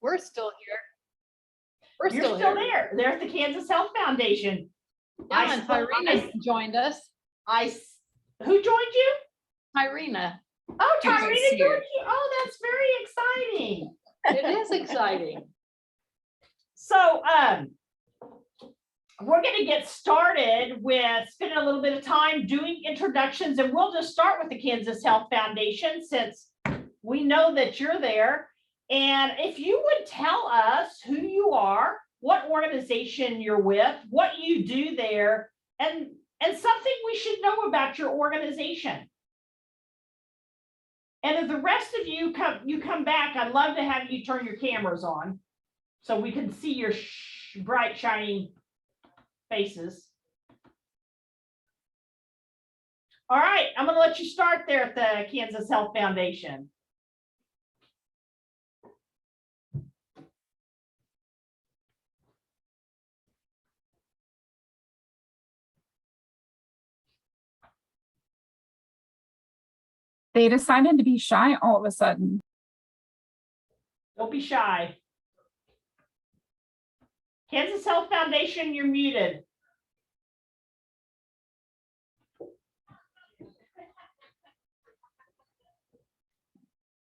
We're still here. We're You're still there. There's the Kansas Health Foundation. Yeah, and Tyrena joined us. Who joined you? Tyrena. Oh, You can Tyrena see joined her. you. Oh, that's very exciting. It is exciting. So, we're going to get started with spending a little bit of time doing introductions, and we'll just start with the Kansas Health Foundation since we know that you're there. And if you would tell us who you are, what organization you're with, what you do there, and something we should know about your organization. And if the rest of you come back, I'd love to have you turn your cameras on so we can see your bright, shining faces. All right, I'm going to let you start there at the Kansas Health Foundation. They decided to be shy all of a sudden. Don't be shy. Kansas Health Foundation, you're muted.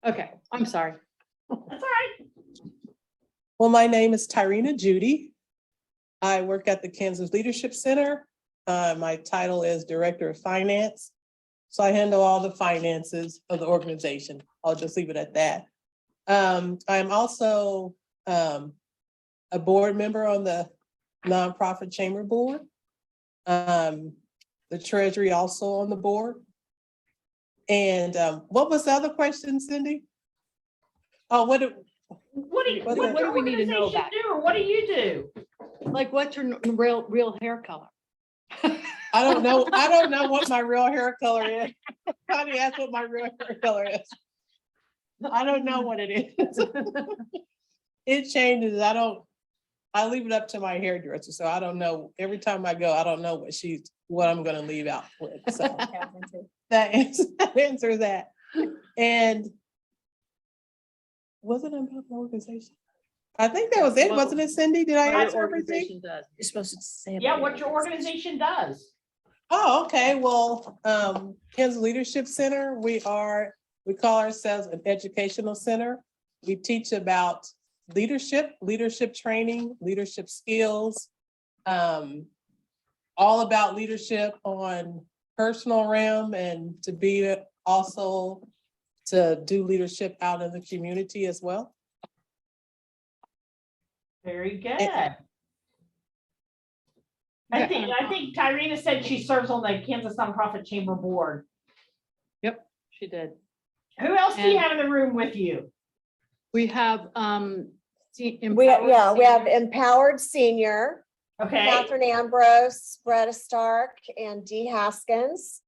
Okay, I'm sorry. That's all right. Well, my name is Tyrena Judy. I work at the Kansas Leadership Center. My title is Director of Finance. So I handle all the finances of the organization. I'll just leave it at that. I'm also a board member on the Nonprofit Chamber Board. The Treasury also on the board. And what was the other question, Cindy? Oh, What do we need to know about? do, or what do you do? Like, what's your real hair color? I don't know. I don't know what my real hair color is. Connie asked what my real hair color is. I don't know what it is. It changes. I leave it up to my hairdresser. So I don't know. Every time I go, I don't know what I'm gonna leave out with. So that answers that. And was it about the organization? I think that was it, wasn't it, Cindy? Did I answer everything? Does. You're supposed to say. Yeah, what your organization does. Oh, okay. Well, Kansas Leadership Center, we call ourselves an educational center. We teach about leadership training, leadership skills, all about leadership on personal realm and to be also to do leadership out in the community as well. Very good. I think Tyrena said she serves on the Kansas Nonprofit Chamber Board. Yep, she did. Who else do you have in the room with you? We have We have Empowered Senior, Okay. Catherine Ambrose, Bretta Stark, and Dee Haskins.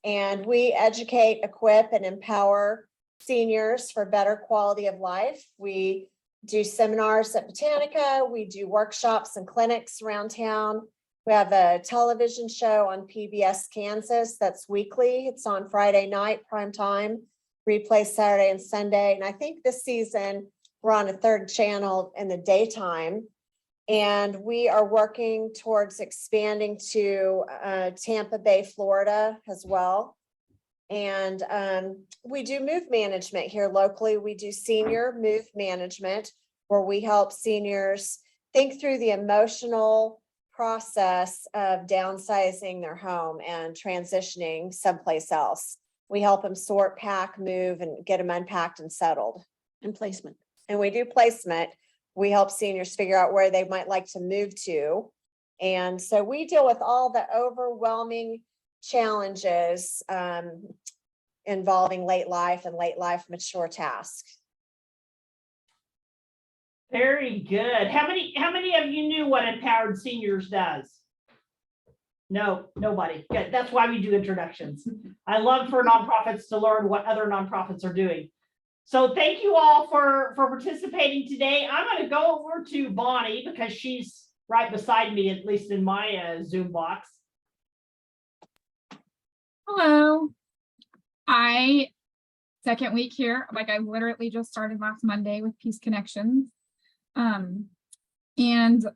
And we educate, equip, and empower seniors for better quality of life. We do seminars at Botanica. We do workshops and clinics around town. We have a television show on PBS Kansas that's weekly. It's on Friday night, prime time, replay Saturday and Sunday. And I think this season we're on a third channel in the daytime. And we are working towards expanding to Tampa Bay, Florida as well. And we do move management here locally. We do senior move management where we help seniors think through the emotional process of downsizing their home and transitioning someplace else. We help them sort, pack, move, and get them unpacked and settled. and placement. And we do placement. We help seniors figure out where they might like to move to. And so we deal with all the overwhelming challenges involving late life and late life mature tasks. Very good. How many of you knew what Empowered Seniors does? No, nobody. Good. That's why we do introductions. I love for nonprofits to learn what other nonprofits are doing. So thank you all for participating today. I'm going to go over to Bonnie because she's right beside me, at least in my Zoom box. Hello. Second week here, like I literally just started last Monday with Peace Connections. And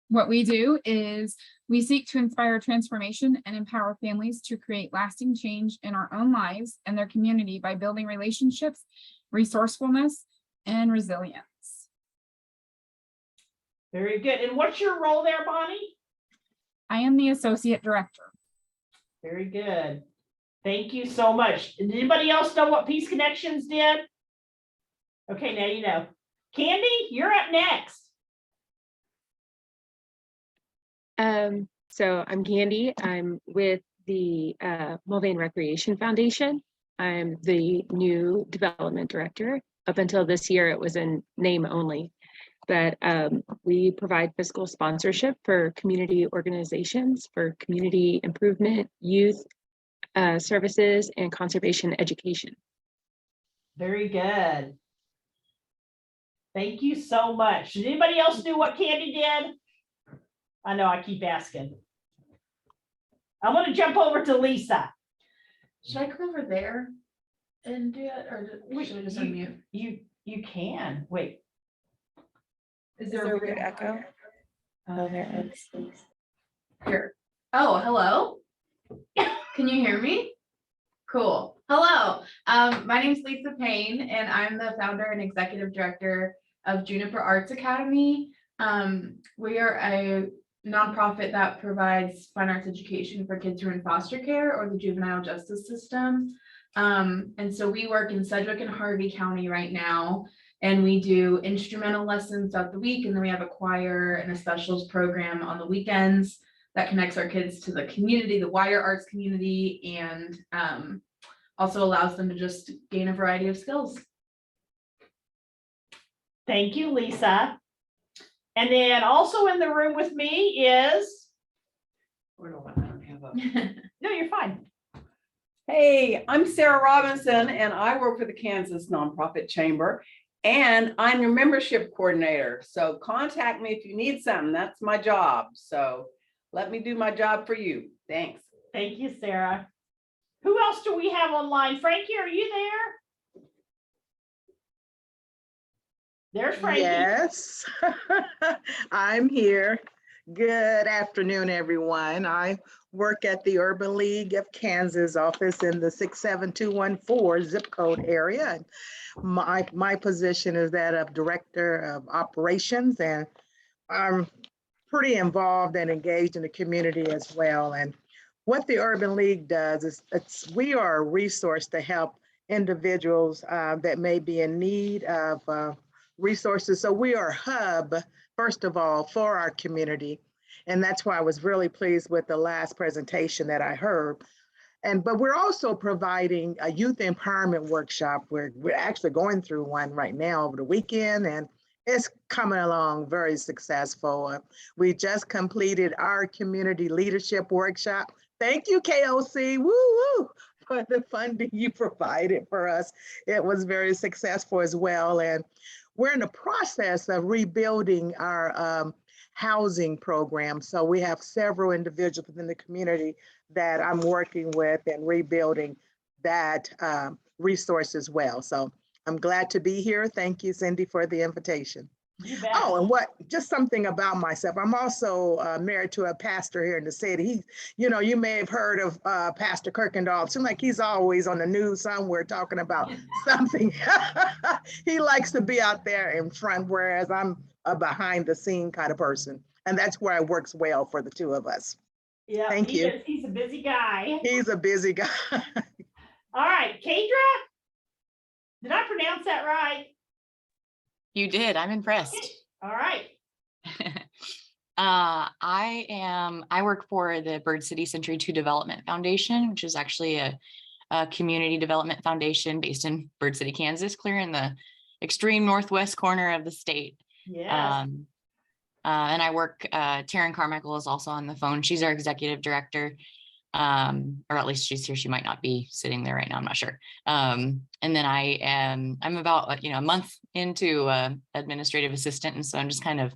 what we do is we seek to inspire transformation and empower families to create lasting change in our own lives and their community by building relationships, resourcefulness, and resilience. Very good. And what's your role there, Bonnie? I am the associate director. Very good. Thank you so much. Did anybody else know what Peace Connections did? Okay, now you know. Candy, you're up next. So I'm Candy. I'm with the Mulvane Recreation Foundation. I'm the new development director. Up until this year, it was in name only, but we provide fiscal sponsorship for community organizations for community improvement, youth services, and conservation education. Very good. Thank you so much. Did anybody else do what Candy did? I know I keep asking. I want to jump over to Lisa. Should I come over there and do it, or should I just unmute? You can, wait. Is there a weird echo? Oh, there is. Here. Oh, hello? Can you hear me? Cool. Hello. My name is Lisa Payne, and I'm the founder and executive director of Juniper Arts Academy. We are a nonprofit that provides fine arts education for kids who are in foster care or the juvenile justice system. And so we work in Sedgwick and Harvey County right now, and we do instrumental lessons throughout the week. And then we have a choir and a specials program on the weekends that connects our kids to the community, the wider arts community, and also allows them to just gain a variety of skills. Thank you, Lisa. And then also in the room with me is, no, you're fine. Hey, I'm Sarah Robinson, and I work for the Kansas Nonprofit Chamber, and I'm your membership coordinator. So contact me if you need something. That's my job. So let me do my job for you. Thanks. Thank you, Sarah. Who else do we have online? Frankie, are you there? There's Frankie. Yes, I'm here. Good afternoon, everyone. I work at the Urban League of Kansas office in the 67214 zip code area. And my position is that of Director of Operations, and I'm pretty involved and engaged in the community as well. And what the Urban League does is we are a resource to help individuals that may be in need of resources. So we are a hub, first of all, for our community. And that's why I was really pleased with the last presentation that I heard. But we're also providing a youth empowerment workshop. We're actually going through one right now over the weekend, and it's coming along very successful. We just completed our community leadership workshop. Thank you, KOC, woo, for the funding you provided for us. It was very successful as well. And we're in the process of rebuilding our housing program. So we have several individuals within the community that I'm working with and rebuilding that resource as well. So I'm glad to be here. Thank you, Cindy, for the invitation. You bet. Oh, and just something about myself. I'm also married to a pastor here in the city. You may have heard of Pastor Kirkendall. It seems like he's always on the news somewhere talking about something. He likes to be out there in front, whereas I'm a behind the scene kind of person. And that's where it works well for the two of us. Yeah, Thank you. He's a busy guy. He's a busy guy. All right, Kadra, did I pronounce that right? You did. I'm impressed. All right. I work for the Bird City Century 2 Development Foundation, which is actually a community development foundation based in Bird City, Kansas, clear in the extreme northwest corner of the state. Yes. And I work, Taryn Carmichael is also on the phone. She's our executive director. Or at least she's here. She might not be sitting there right now. I'm not sure. And then I'm about, a month into administrative assistant. And so I'm just kind of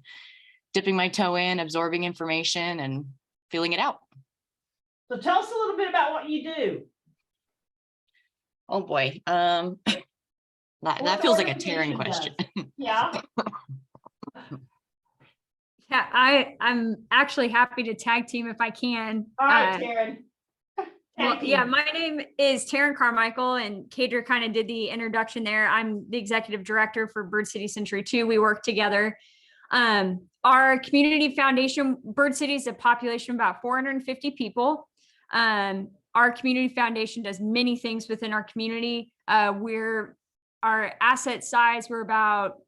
dipping my toe in, absorbing information and feeling it out. So tell us a little bit about what you do. Oh boy. That feels like a Taryn question. Yeah, Yeah, I'm actually happy to tag team if I can. all right, Taryn. Well, Tag yeah, team. my name is Taryn Carmichael and Kadra kind of did the introduction there. I'm the executive director for Bird City Century 2. We work together. Our community foundation, Bird City is a population of about 450 people. Our community foundation does many things within our community. Our asset size, we're about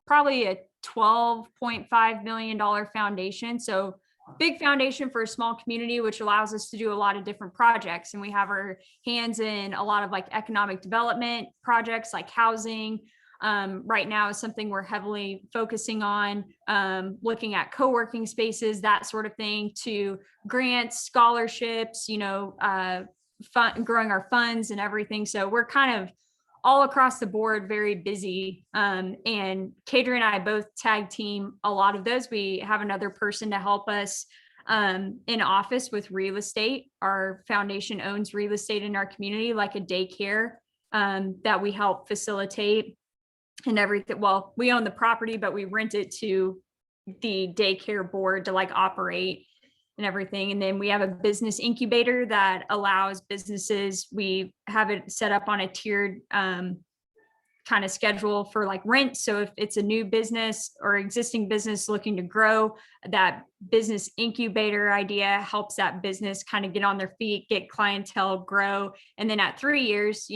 probably a $12.5 million foundation. So big foundation for a small community, which allows us to do a lot of different projects. And we have our hands in a lot of like economic development projects like housing. Right now is something we're heavily focusing on, looking at co-working spaces, that sort of thing, to grants, scholarships, growing our funds and everything. So we're kind of all across the board, very busy. And Kadra and I both tag team a lot of those. We have another person to help us in office with real estate. Our foundation owns real estate in our community, like a daycare that we help facilitate and everything. Well, we own the property, but we rent it to the daycare board to like operate and everything. And then we have a business incubator that allows businesses, we have it set up on a tiered kind of schedule for like rent. So if it's a new business or existing business looking to grow, that business incubator idea helps that business kind of get on their feet, get clientele, grow. And then at 3 years,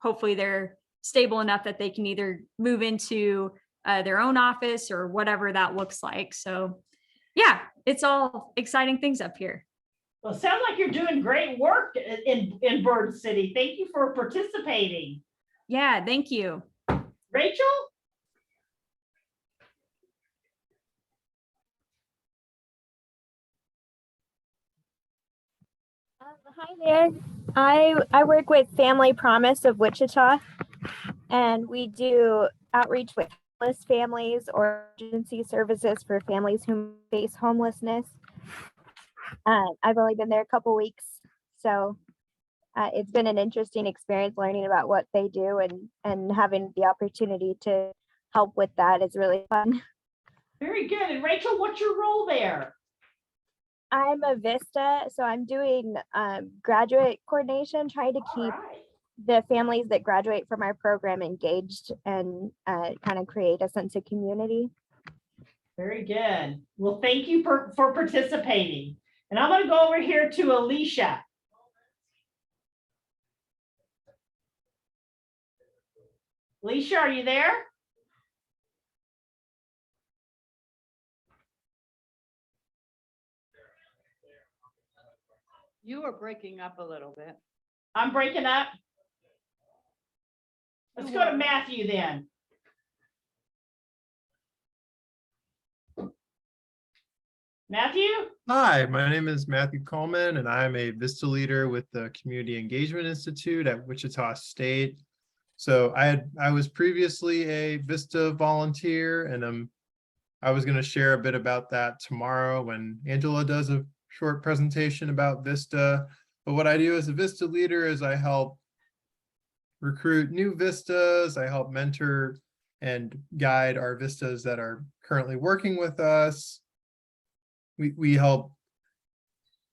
hopefully they're stable enough that they can either move into their own office or whatever that looks like. So yeah, it's all exciting things up here. Well, it sounds like you're doing great work in Bird City. Thank you for participating. Yeah, thank you. Rachel? Hi there. I work with Family Promise of Wichita, and we do outreach with homeless families or emergency services for families who face homelessness. I've only been there a couple weeks, so it's been an interesting experience learning about what they do and having the opportunity to help with that is really fun. Very good. And Rachel, what's your role there? I'm a Vista, so I'm doing graduate coordination, trying to keep the families that graduate from our program engaged and kind of create a sense of community. Very good. Well, thank you for participating. And I'm going to go over here to Alicia. Alicia, are you there? You are breaking up a little bit. I'm breaking up. Let's go to Matthew then. Matthew? Hi, my name is Matthew Coleman, and I'm a Vista leader with the Community Engagement Institute at Wichita State. So I was previously a Vista volunteer, and I was going to share a bit about that tomorrow when Angela does a short presentation about Vista. But what I do as a Vista leader is I help recruit new Vistas. I help mentor and guide our Vistas that are currently working with us. We help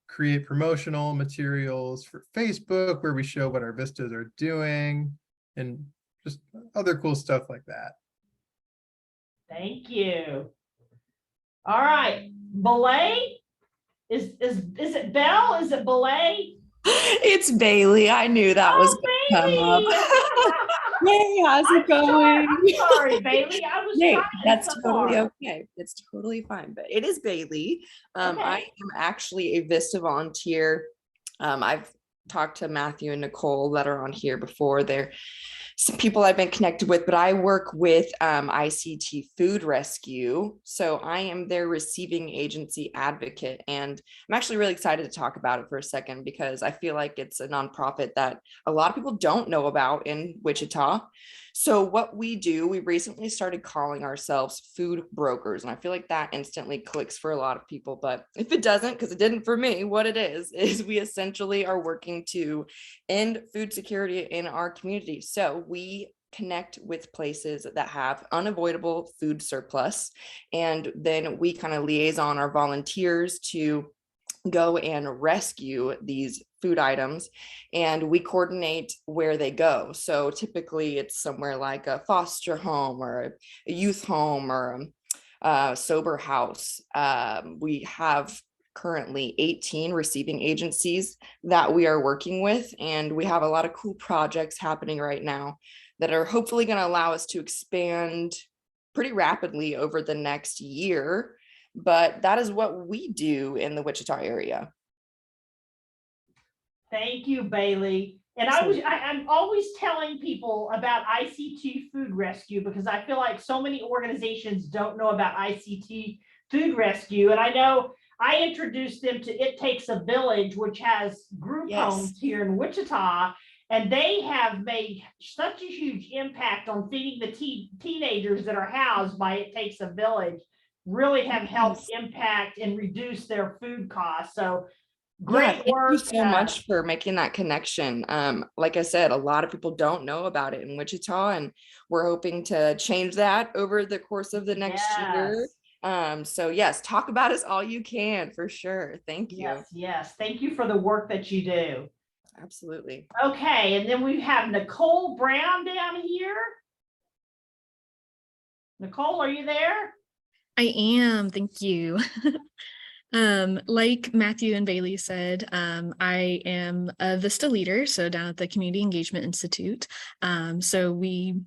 create promotional materials for Facebook where we show what our Vistas are doing and just other cool stuff like that. Thank you. All right, Belay? Is it Belle? Is it Belay? It's Bailey. I knew that was gonna come up. Hey, how's it going? I'm sorry, Bailey. I was Hey, trying that's so totally far. okay. It's totally fine, but it is Bailey. I Okay. am actually a Vista volunteer. I've talked to Matthew and Nicole that are on here before. They're some people I've been connected with, but I work with ICT Food Rescue. So I am their receiving agency advocate. And I'm actually really excited to talk about it for a second because I feel like it's a nonprofit that a lot of people don't know about in Wichita. So what we do, we recently started calling ourselves food brokers. And I feel like that instantly clicks for a lot of people. But if it doesn't, because it didn't for me, what it is we essentially are working to end food security in our community. So we connect with places that have unavoidable food surplus. And then we kind of liaison our volunteers to go and rescue these food items, and we coordinate where they go. So typically it's somewhere like a foster home or a youth home or a sober house. We have currently 18 receiving agencies that we are working with, and we have a lot of cool projects happening right now that are hopefully going to allow us to expand pretty rapidly over the next year. But that is what we do in the Wichita area. Thank you, Bailey. And I'm always telling people about ICT Food Rescue because I feel like so many organizations don't know about ICT Food Rescue. And I know I introduced them to It Takes a Village, which has group homes here in Wichita. And they have made such a huge impact on feeding the teenagers that are housed by It Takes a Village. Really have helped impact and reduce their food costs. So great work. Thank you so much for making that connection. Like I said, a lot of people don't know about it in Wichita, and we're hoping to change that over the course of the next year. So yes, talk about us all you can, for sure. Thank you. Yes. Thank you for the work that you do. Absolutely. Okay, and then we have Nicole Brown down here. Nicole, are you there? I am, thank you. Like Matthew and Bailey said, I am a Vista leader, so down at the Community Engagement Institute. So we,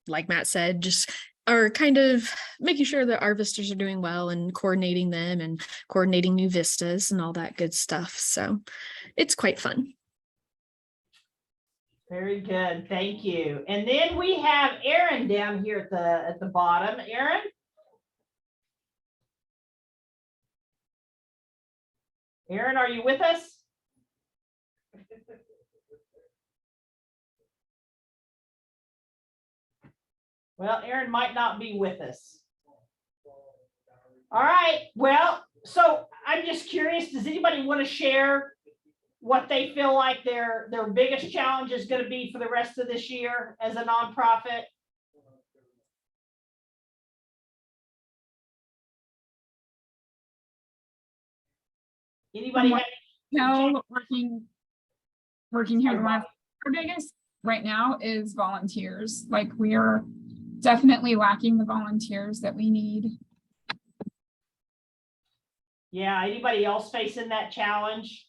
like Matt said, just are kind of making sure that our visitors are doing well and coordinating them and coordinating new vistas and all that good stuff. So it's quite fun. Very good, thank you. And then we have Erin down here at the bottom. Erin? Erin, are you with us? Well, Erin might not be with us. All right, well, so I'm just curious, does anybody want to share what they feel like their biggest challenge is going to be for the rest of this year as a nonprofit? Anybody have No, working here, our biggest right now is volunteers. Like, we are definitely lacking the volunteers that we need. Yeah, anybody else facing that challenge?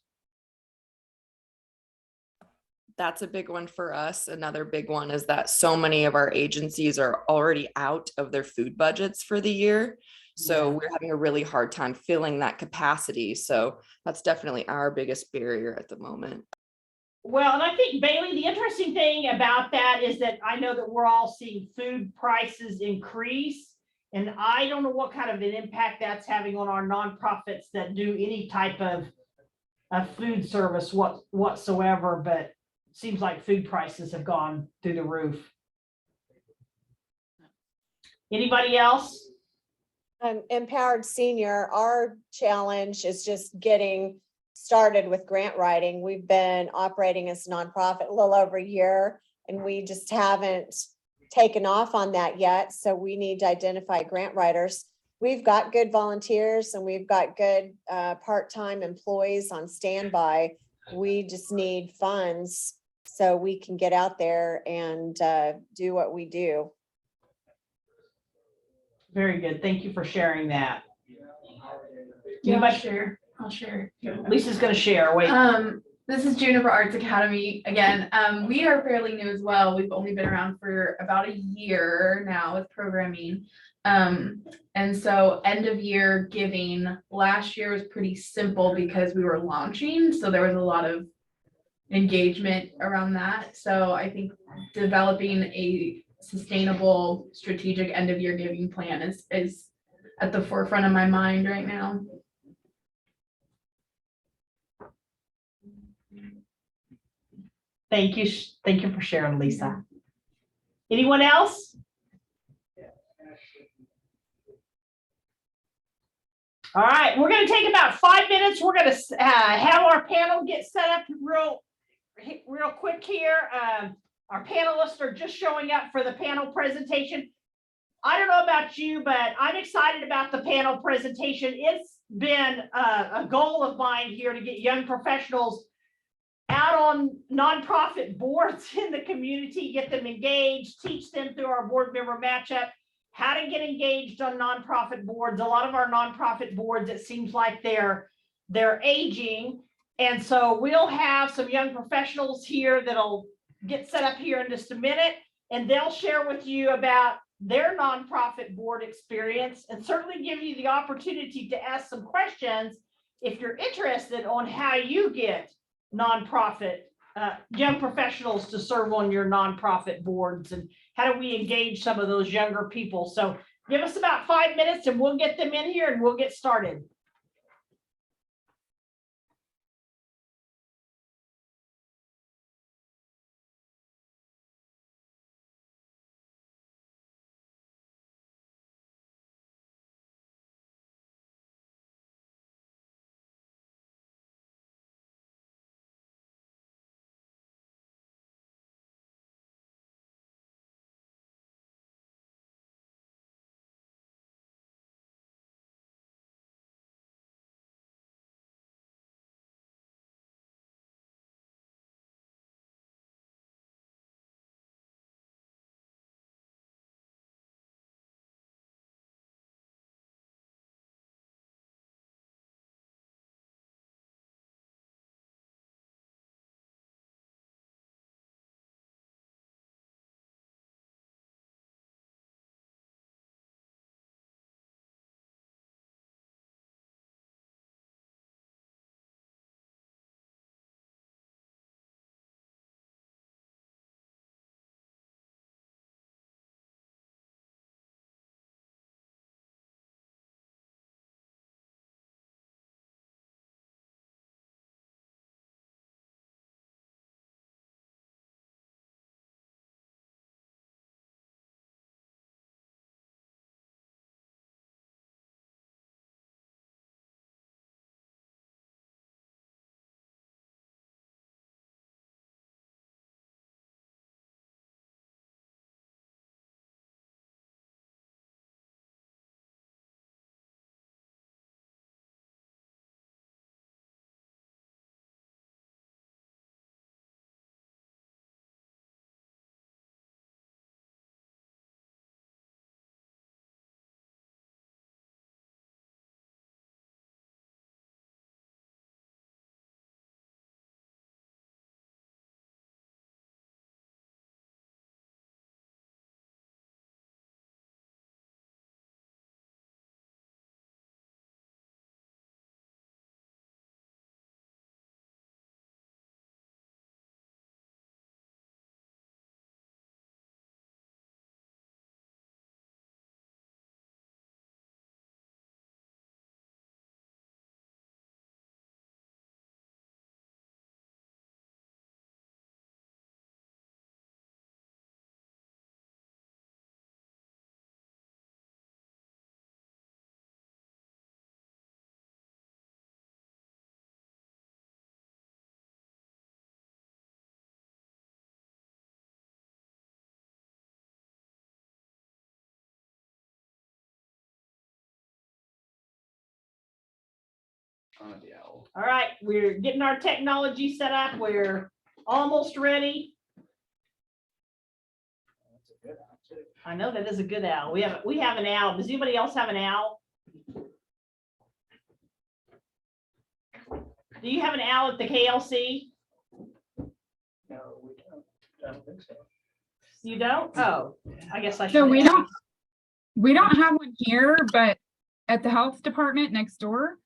That's a big one for us. Another big one is that so many of our agencies are already out of their food budgets for the year. So we're having a really hard time filling that capacity. So that's definitely our biggest barrier at the moment. Well, and I think, Bailey, the interesting thing about that is that I know that we're all seeing food prices increase. And I don't know what kind of an impact that's having on our nonprofits that do any type of food service whatsoever, but it seems like food prices have gone through the roof. Anybody else? Empowered Senior, our challenge is just getting started with grant writing. We've been operating as a nonprofit a little over a year, and we just haven't taken off on that yet. So we need to identify grant writers. We've got good volunteers and we've got good part-time employees on standby. We just need funds so we can get out there and do what we do. Very good. Thank you for sharing that. Yeah, I'll share. I'll share. Lisa's going to share. Wait. This is Juniper Arts Academy again. We are fairly new as well. We've only been around for about a year now with programming. And so end of year giving last year was pretty simple because we were launching. So there was a lot of engagement around that. So I think developing a sustainable strategic end of year giving plan is at the forefront of my mind right now. Thank you. Thank you for sharing, Lisa. Anyone else? All right, we're going to take about 5 minutes. We're going to have our panel get set up real quick here. Our panelists are just showing up for the panel presentation. I don't know about you, but I'm excited about the panel presentation. It's been a goal of mine here to get young professionals out on nonprofit boards in the community, get them engaged, teach them through our board member matchup, how to get engaged on nonprofit boards. A lot of our nonprofit boards, it seems like they're aging. And so we'll have some young professionals here that'll get set up here in just a minute, and they'll share with you about their nonprofit board experience and certainly give you the opportunity to ask some questions if you're interested on how you get nonprofit young professionals to serve on your nonprofit boards, and how do we engage some of those younger people. So give us about 5 minutes and we'll get them in here and we'll get started. All right, we're getting our technology set up. We're almost ready. I know that is a good owl. We have an owl. Does anybody else have an owl? Do you have an owl at the KLC? No, we don't. I don't think so. You don't? Oh, I guess I should. So we ask. don't have one here, but at the health department next door,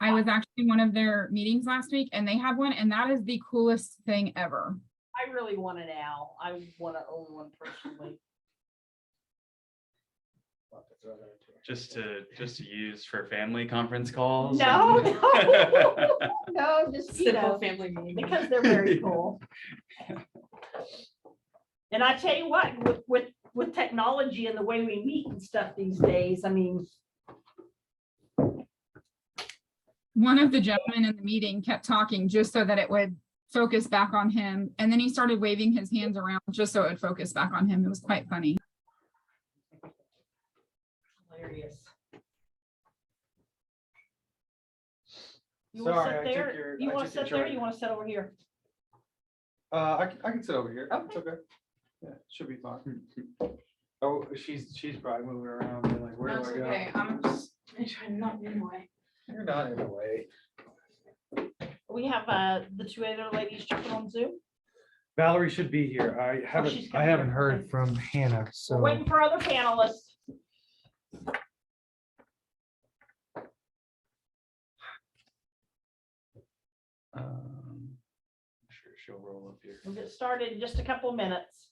I was actually in one of their meetings last week and they have one, and that is the coolest thing ever. I really want an owl. I want to own one personally. Just to use for family conference calls. No, and- no, no, just, you Simple know, family meeting. because they're very cool. And I tell you what, with technology and the way we meet and stuff these days, I mean, One of the gentlemen in the meeting kept talking just so that it would focus back on him. And then he started waving his hands around just so it would focus back on him. It was quite funny. Hilarious. You want to Sorry, I sit took there? your- You I want to took your sit there? chart. You want to sit over here? I can sit over here. It's okay. Yeah, should be fine. Oh, she's probably moving around. and like, where do I go? I'm just trying not to be in the way. You're not in the way. We have the two other ladies jumping on Zoom. Valerie should be here. she's I coming haven't here. heard from Hannah, We're so. waiting for other panelists. I'm sure she'll roll up here. We'll get started in just a couple of minutes.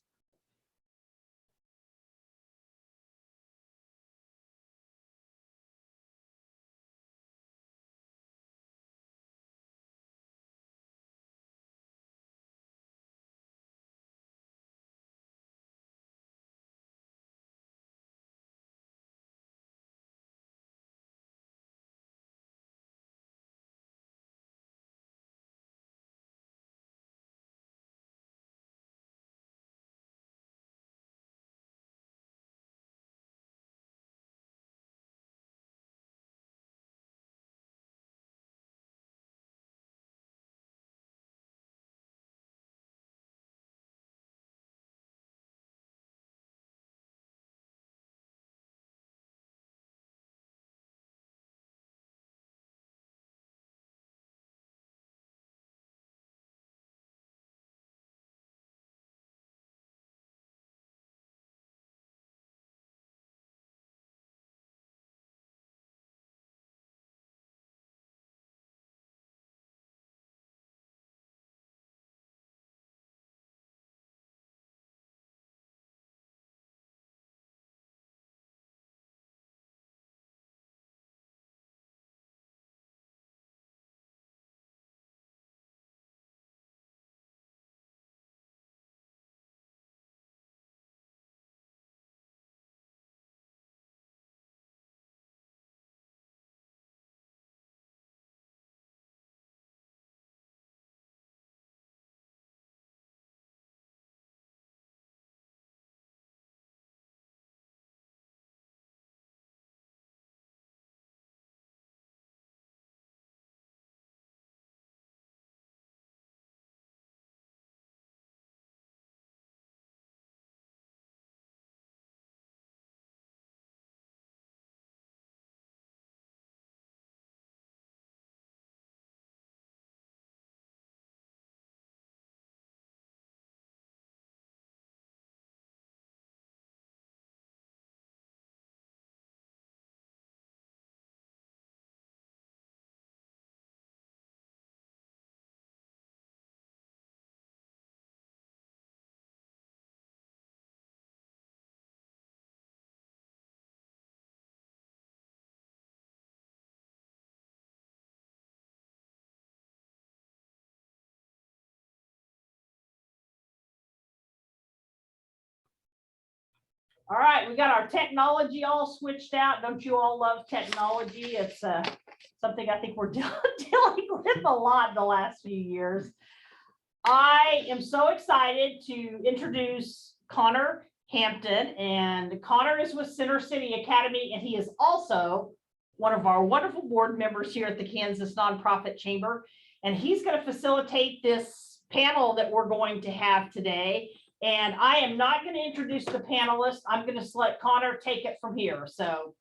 All right, we got our technology all switched out. Don't you all love technology? It's something I think we're dealing with a lot in the last few years. I am so excited to introduce Connor Hampton, and Connor is with Center City Academy, and he is also one of our wonderful board members here at the Kansas Nonprofit Chamber. And he's going to facilitate this panel that we're going to have today. And I am not going to introduce the panelists. I'm going to let Connor take it from here. So.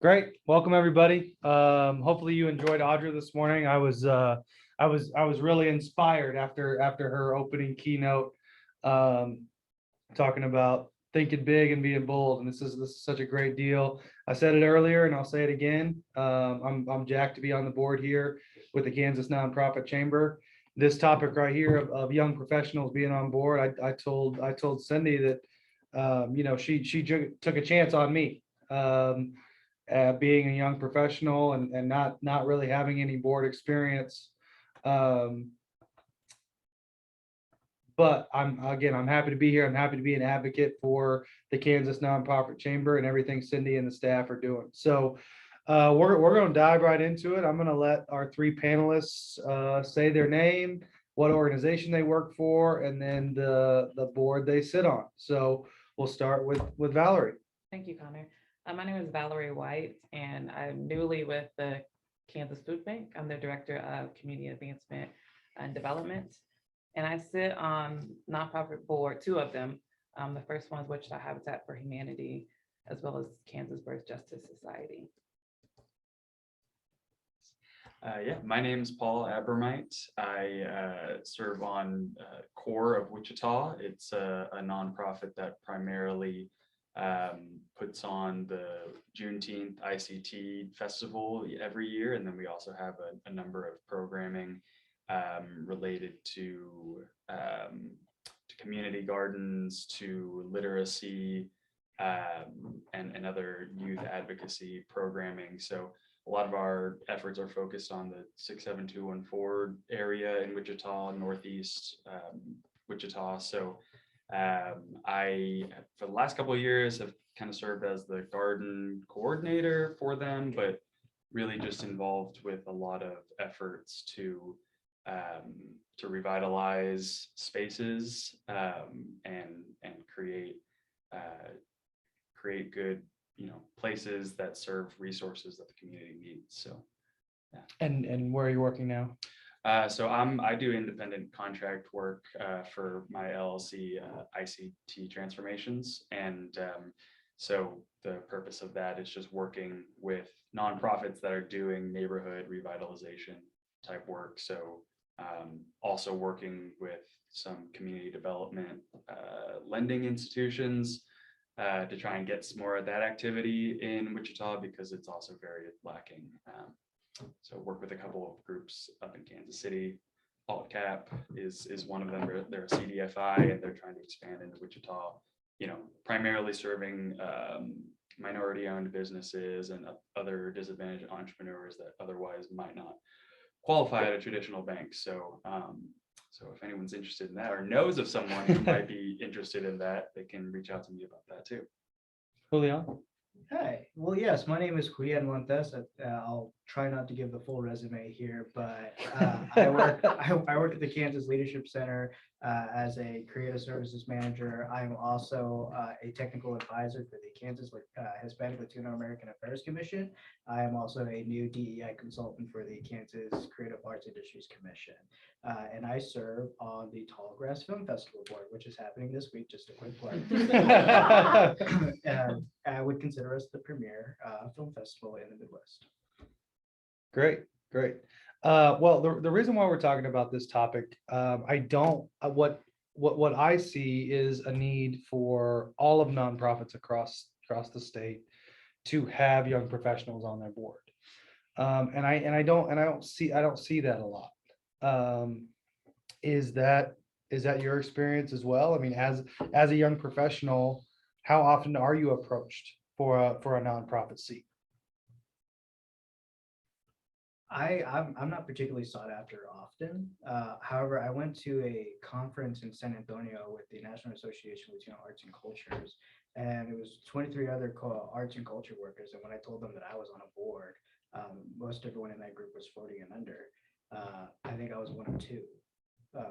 Great. Welcome, everybody. Hopefully you enjoyed Audra this morning. I was really inspired after her opening keynote, talking about thinking big and being bold. And this is such a great deal. I said it earlier and I'll say it again. I'm jacked to be on the board here with the Kansas Nonprofit Chamber. This topic right here of young professionals being on board, I told Cindy that she took a chance on me, being a young professional and not really having any board experience. But I'm happy to be here. I'm happy to be an advocate for the Kansas Nonprofit Chamber and everything Cindy and the staff are doing. So We're gonna dive right into it. I'm gonna let our three panelists say their name, what organization they work for, and then the board they sit on. So we'll start with Valerie. Thank you, Connor. My name is Valerie White, and I'm newly with the Kansas Food Bank. I'm the Director of Community Advancement and Development. And I sit on nonprofit board, two of them. The first one is Wichita Habitat for Humanity, as well as Kansas Birth Justice Society. Yeah, my name's Paul Abermite. I serve on CORE of Wichita. It's a nonprofit that primarily puts on the Juneteenth ICT festival every year. And then we also have a number of programming related to community gardens, to literacy, and other youth advocacy programming. So a lot of our efforts are focused on the 67214 area in Wichita, Northeast Wichita. So I, for the last couple of years, have kind of served as the garden coordinator for them, but really just involved with a lot of efforts to revitalize spaces and create good, places that serve resources that the community needs. So, yeah. And where are you working now? So I do independent contract work for my LLC, ICT Transformations, and so the purpose of that is just working with nonprofits that are doing neighborhood revitalization type work. So also working with some community development lending institutions to try and get some more of that activity in Wichita, because it's also very lacking. So work with a couple of groups up in Kansas City. AltCap is one of them. They're a CDFI, and they're trying to expand into Wichita, primarily serving minority-owned businesses and other disadvantaged entrepreneurs that otherwise might not qualify at a traditional bank. So so if anyone's interested in that or knows of someone who might be interested in that, they can reach out to me about that too. Julio. Hi, well, yes, my name is Julian Montes. I'll try not to give the full resume here, but I work at the Kansas Leadership Center as a creative services manager. I'm also a technical advisor for the Kansas Hispanic Latino American Affairs Commission. I am also a new DEI consultant for the Kansas Creative Arts Industries Commission. And I serve on the Tallgrass Film Festival board, which is happening this week, just a quick plug. And I would consider us the premier film festival in the Midwest. Great. Well, the reason why we're talking about this topic, what I see is a need for all of nonprofits across the state to have young professionals on their board. And I don't see that a lot. Is that your experience as well? I mean, as a young professional, how often are you approached for a nonprofit seat? I'm not particularly sought after often. However, I went to a conference in San Antonio with the National Association of Latino Arts and Cultures, and it was 23 other arts and culture workers. And when I told them that I was on a board, most everyone in that group was 40 and under. I think I was one of two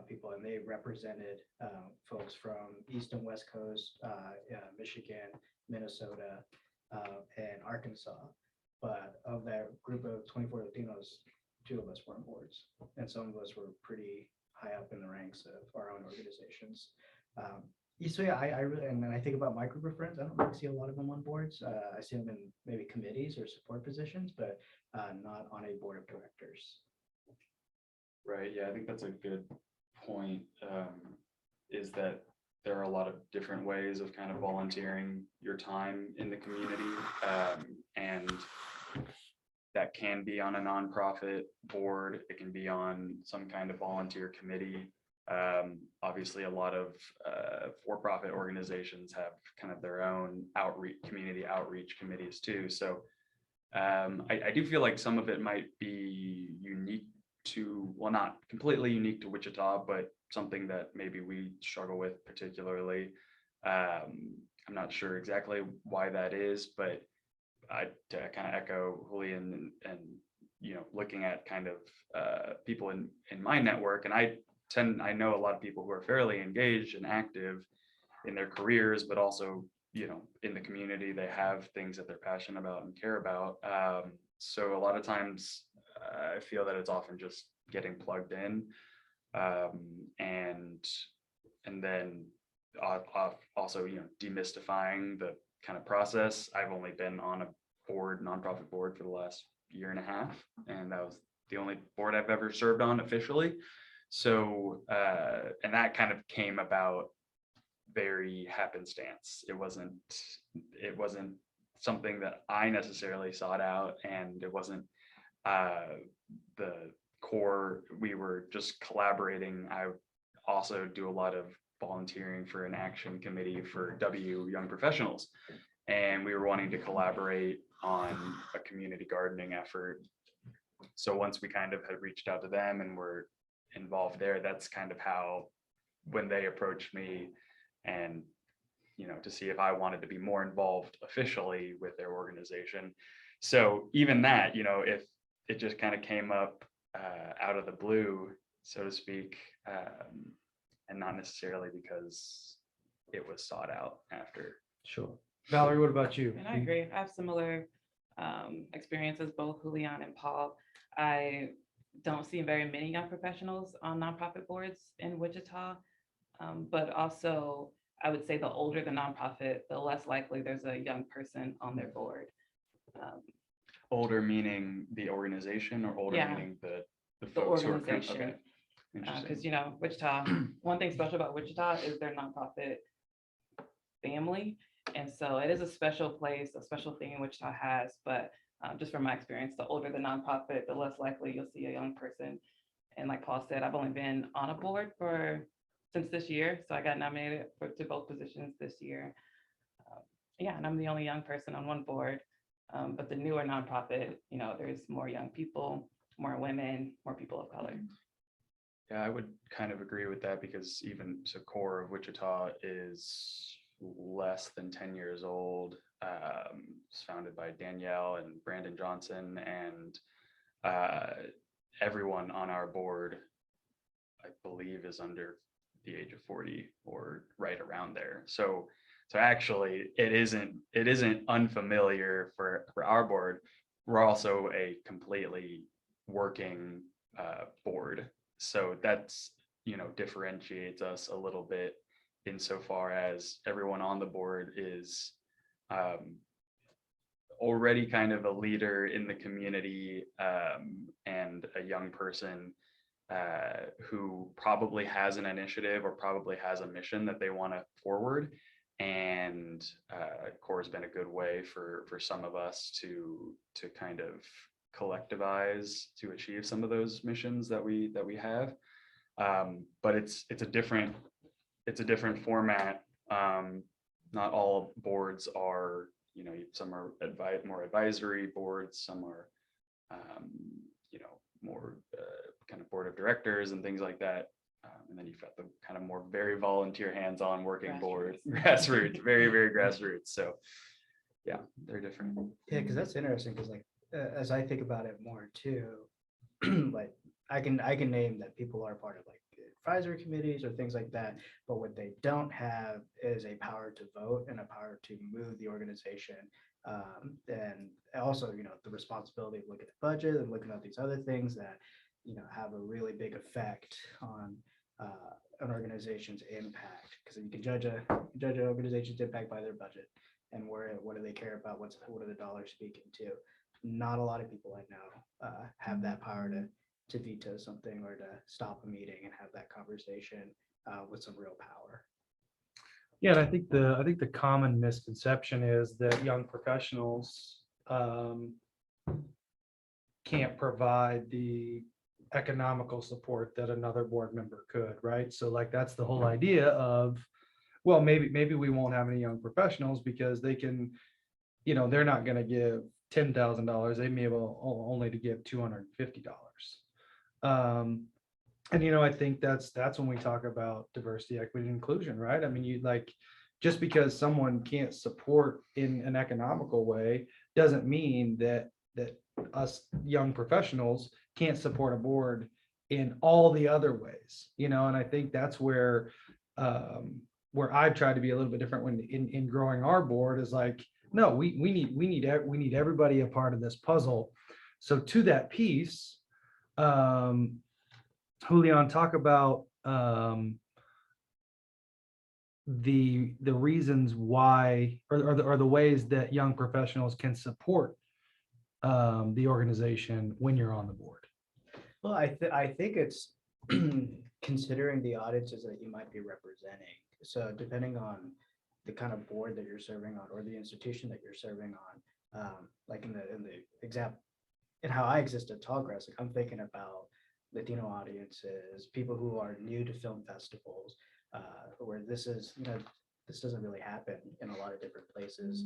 people, and they represented folks from East and West Coast, Michigan, Minnesota, and Arkansas. But of that group of 24 Latinos, 2 of us were on boards, and some of us were pretty high up in the ranks of our own organizations. So yeah, I really, and when I think about my group of friends, I don't really see a lot of them on boards. I see them in maybe committees or support positions, but not on a board of directors. Right. Yeah, I think that's a good point. Is that there are a lot of different ways of kind of volunteering your time in the community, and that can be on a nonprofit board. It can be on some kind of volunteer committee. Obviously, a lot of for-profit organizations have kind of their own community outreach committees too. So I do feel like some of it might be unique to, well, not completely unique to Wichita, but something that maybe we struggle with particularly. I'm not sure exactly why that is, but to kind of echo Julian and, you know, looking at kind of people in my network, and I know a lot of people who are fairly engaged and active in their careers, but also, you know, in the community, they have things that they're passionate about and care about. So a lot of times I feel that it's often just getting plugged in, and then also, you know, demystifying the kind of process. I've only been on a nonprofit board for the last year and a half, and that was the only board I've ever served on officially. So, and that kind of came about very happenstance. It wasn't something that I necessarily sought out, and it wasn't the core. We were just collaborating. I also do a lot of volunteering for an action committee for W Young Professionals, and we were wanting to collaborate on a community gardening effort. So once we kind of had reached out to them and were involved there, that's kind of how, when they approached me and, you know, to see if I wanted to be more involved officially with their organization. So even that, you know, if it just kind of came up out of the blue, so to speak, and not necessarily because it was sought out after. Sure. Valerie, what about you? And I agree. I have similar experiences, both Julian and Paul. I don't see very many young professionals on nonprofit boards in Wichita, but also I would say the older the nonprofit, the less likely there's a young person on their board. Older meaning the organization, or older Yeah. meaning the The folks who are organization. okay. Interesting. Because, you know, Wichita, one thing special about Wichita is their nonprofit family. And so it is a special place, a special thing Wichita has, but just from my experience, the older the nonprofit, the less likely you'll see a young person. And like Paul said, I've only been on a board since this year. So I got nominated to both positions this year. Yeah, and I'm the only young person on one board. But the newer nonprofit, you know, there's more young people, more women, more people of color. Yeah, I would kind of agree with that, because even so, Core of Wichita is less than 10 years old. It's founded by Danielle and Brandon Johnson, and everyone on our board, I believe, is under the age of 40 or right around there. So actually it isn't unfamiliar for our board. We're also a completely working board. So that's, you know, differentiates us a little bit insofar as everyone on the board is already kind of a leader in the community, and a young person who probably has an initiative or probably has a mission that they want to forward. And Core has been a good way for some of us to kind of collectivize to achieve some of those missions that we have. But it's a different format. Not all boards are, you know, some are more advisory boards, some are you know, more kind of board of directors and things like that. And then you've got the kind of more very volunteer, hands-on working board, grassroots, very, very grassroots. So yeah, they're different. Yeah, because that's interesting, because like, as I think about it more too, like I can name that people are part of like advisory committees or things like that, but what they don't have is a power to vote and a power to move the organization. And also, you know, the responsibility of looking at budget and looking at these other things that, you know, have a really big effect on an organization's impact. Because you can judge an organization's impact by their budget and what do they care about, what are the dollars speaking to. Not a lot of people I know have that power to veto something or to stop a meeting and have that conversation with some real power. Yeah, and I think the common misconception is that young professionals can't provide the economical support that another board member could, right? So like, that's the whole idea of, well, maybe we won't have any young professionals because they can, you know, they're not going to give $10,000. They may be able only to give $250. And, you know, I think that's when we talk about diversity, equity, and inclusion, right? I mean, just because someone can't support in an economical way doesn't mean that us young professionals can't support a board in all the other ways, and I think that's where I've tried to be a little bit different when in growing our board is like, no, we need everybody a part of this puzzle. So to that piece, Julian, talk about the reasons why or the ways that young professionals can support the organization when you're on the board. Well, I think it's considering the audiences that you might be representing. So depending on the kind of board that you're serving on or the institution that you're serving on, like in the example, and how I exist at Tallgrass, like I'm thinking about Latino audiences, people who are new to film festivals, where this is, this doesn't really happen in a lot of different places.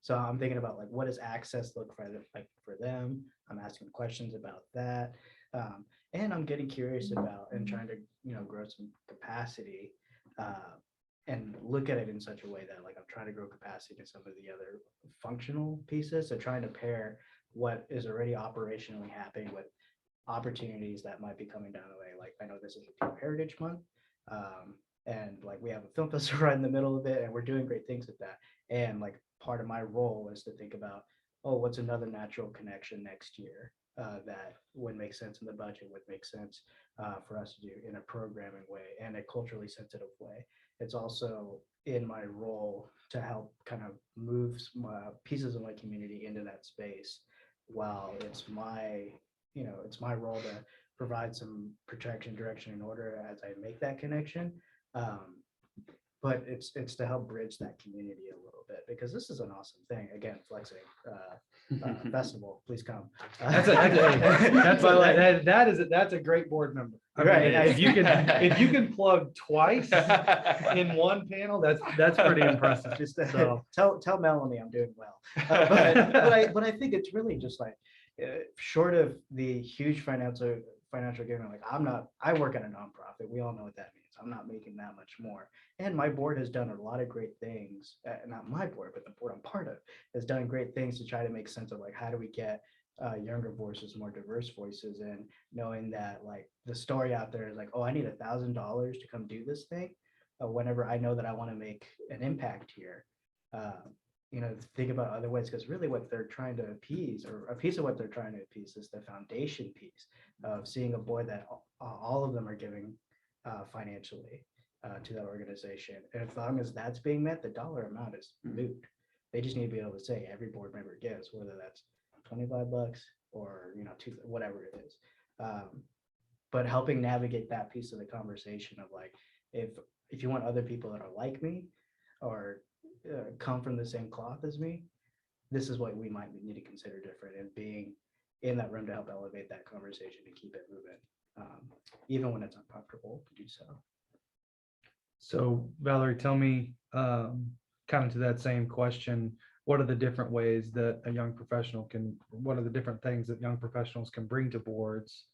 So I'm thinking about like, what does access look like for them? I'm asking questions about that. And I'm getting curious about and trying to, grow some capacity and look at it in such a way that like I'm trying to grow capacity to some of the other functional pieces. So trying to pair what is already operationally happening with opportunities that might be coming down the way. Like I know this is Latino Heritage Month. And like we have a film festival right in the middle of it, and we're doing great things with that. And like part of my role is to think about, oh, what's another natural connection next year that would make sense in the budget, would make sense for us to do in a programming way and a culturally sensitive way. It's also in my role to help kind of move pieces of my community into that space, while it's my, it's my role to provide some protection, direction, and order as I make that connection. But it's to help bridge that community a little bit, because this is an awesome thing. Again, flexing festival, please come. That's a great board member. I mean, Right. if you can plug twice in one panel, that's pretty impressive. Just So, tell Melanie I'm doing well. But I think it's really just like short of the huge financial giving. Like I work at a nonprofit. We all know what that means. I'm not making that much more. And my board has done a lot of great things. Not my board, but the board I'm part of has done great things to try to make sense of like, how do we get younger voices, more diverse voices, and knowing that like the story out there is like, oh, I need $1,000 to come do this thing. Whenever I know that I want to make an impact here, think about other ways, because really what they're trying to appease, or a piece of what they're trying to appease, is the foundation piece of seeing a board that all of them are giving financially to that organization. And as long as that's being met, the dollar amount is moot. They just need to be able to say every board member gives, whether that's $25 or whatever it is. But helping navigate that piece of the conversation of like, if you want other people that are like me or come from the same cloth as me, this is what we might need to consider different, and being in that room to help elevate that conversation and keep it moving, even when it's uncomfortable to do so. So Valerie, tell me, kind of to that same question, what are the different ways that a young professional what are the different things that young professionals can bring to boards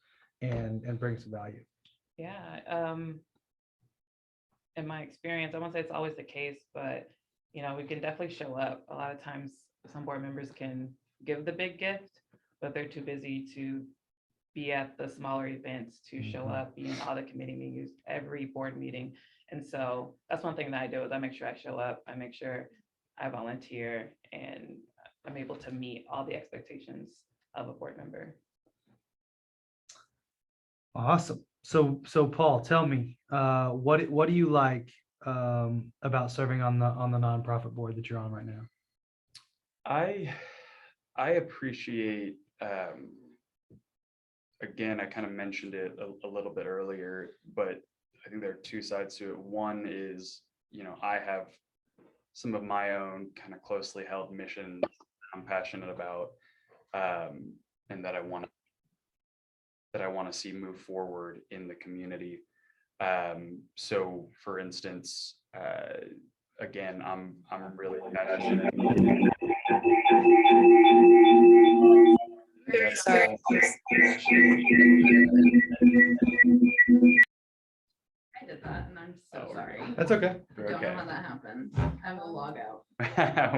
and bring some value? Yeah, in my experience, I won't say it's always the case, but we can definitely show up. A lot of times some board members can give the big gift, but they're too busy to be at the smaller events, to show up, be in all the committee meetings, every board meeting. And so that's one thing that I do, is I make sure I show up, I make sure I volunteer, and I'm able to meet all the expectations of a board member. Awesome. So Paul, tell me, what do you like about serving on the nonprofit board that you're on right now? I appreciate, again, I kind of mentioned it a little bit earlier, but I think there are two sides to it. One is, I have some of my own kind of closely held missions I'm passionate about, and that I want to see move forward in the community. So for instance, again, I'm really passionate. Sorry. I did that and I'm I'm so Oh, sorry. That's okay. I don't know Okay. how that happened. I will log out.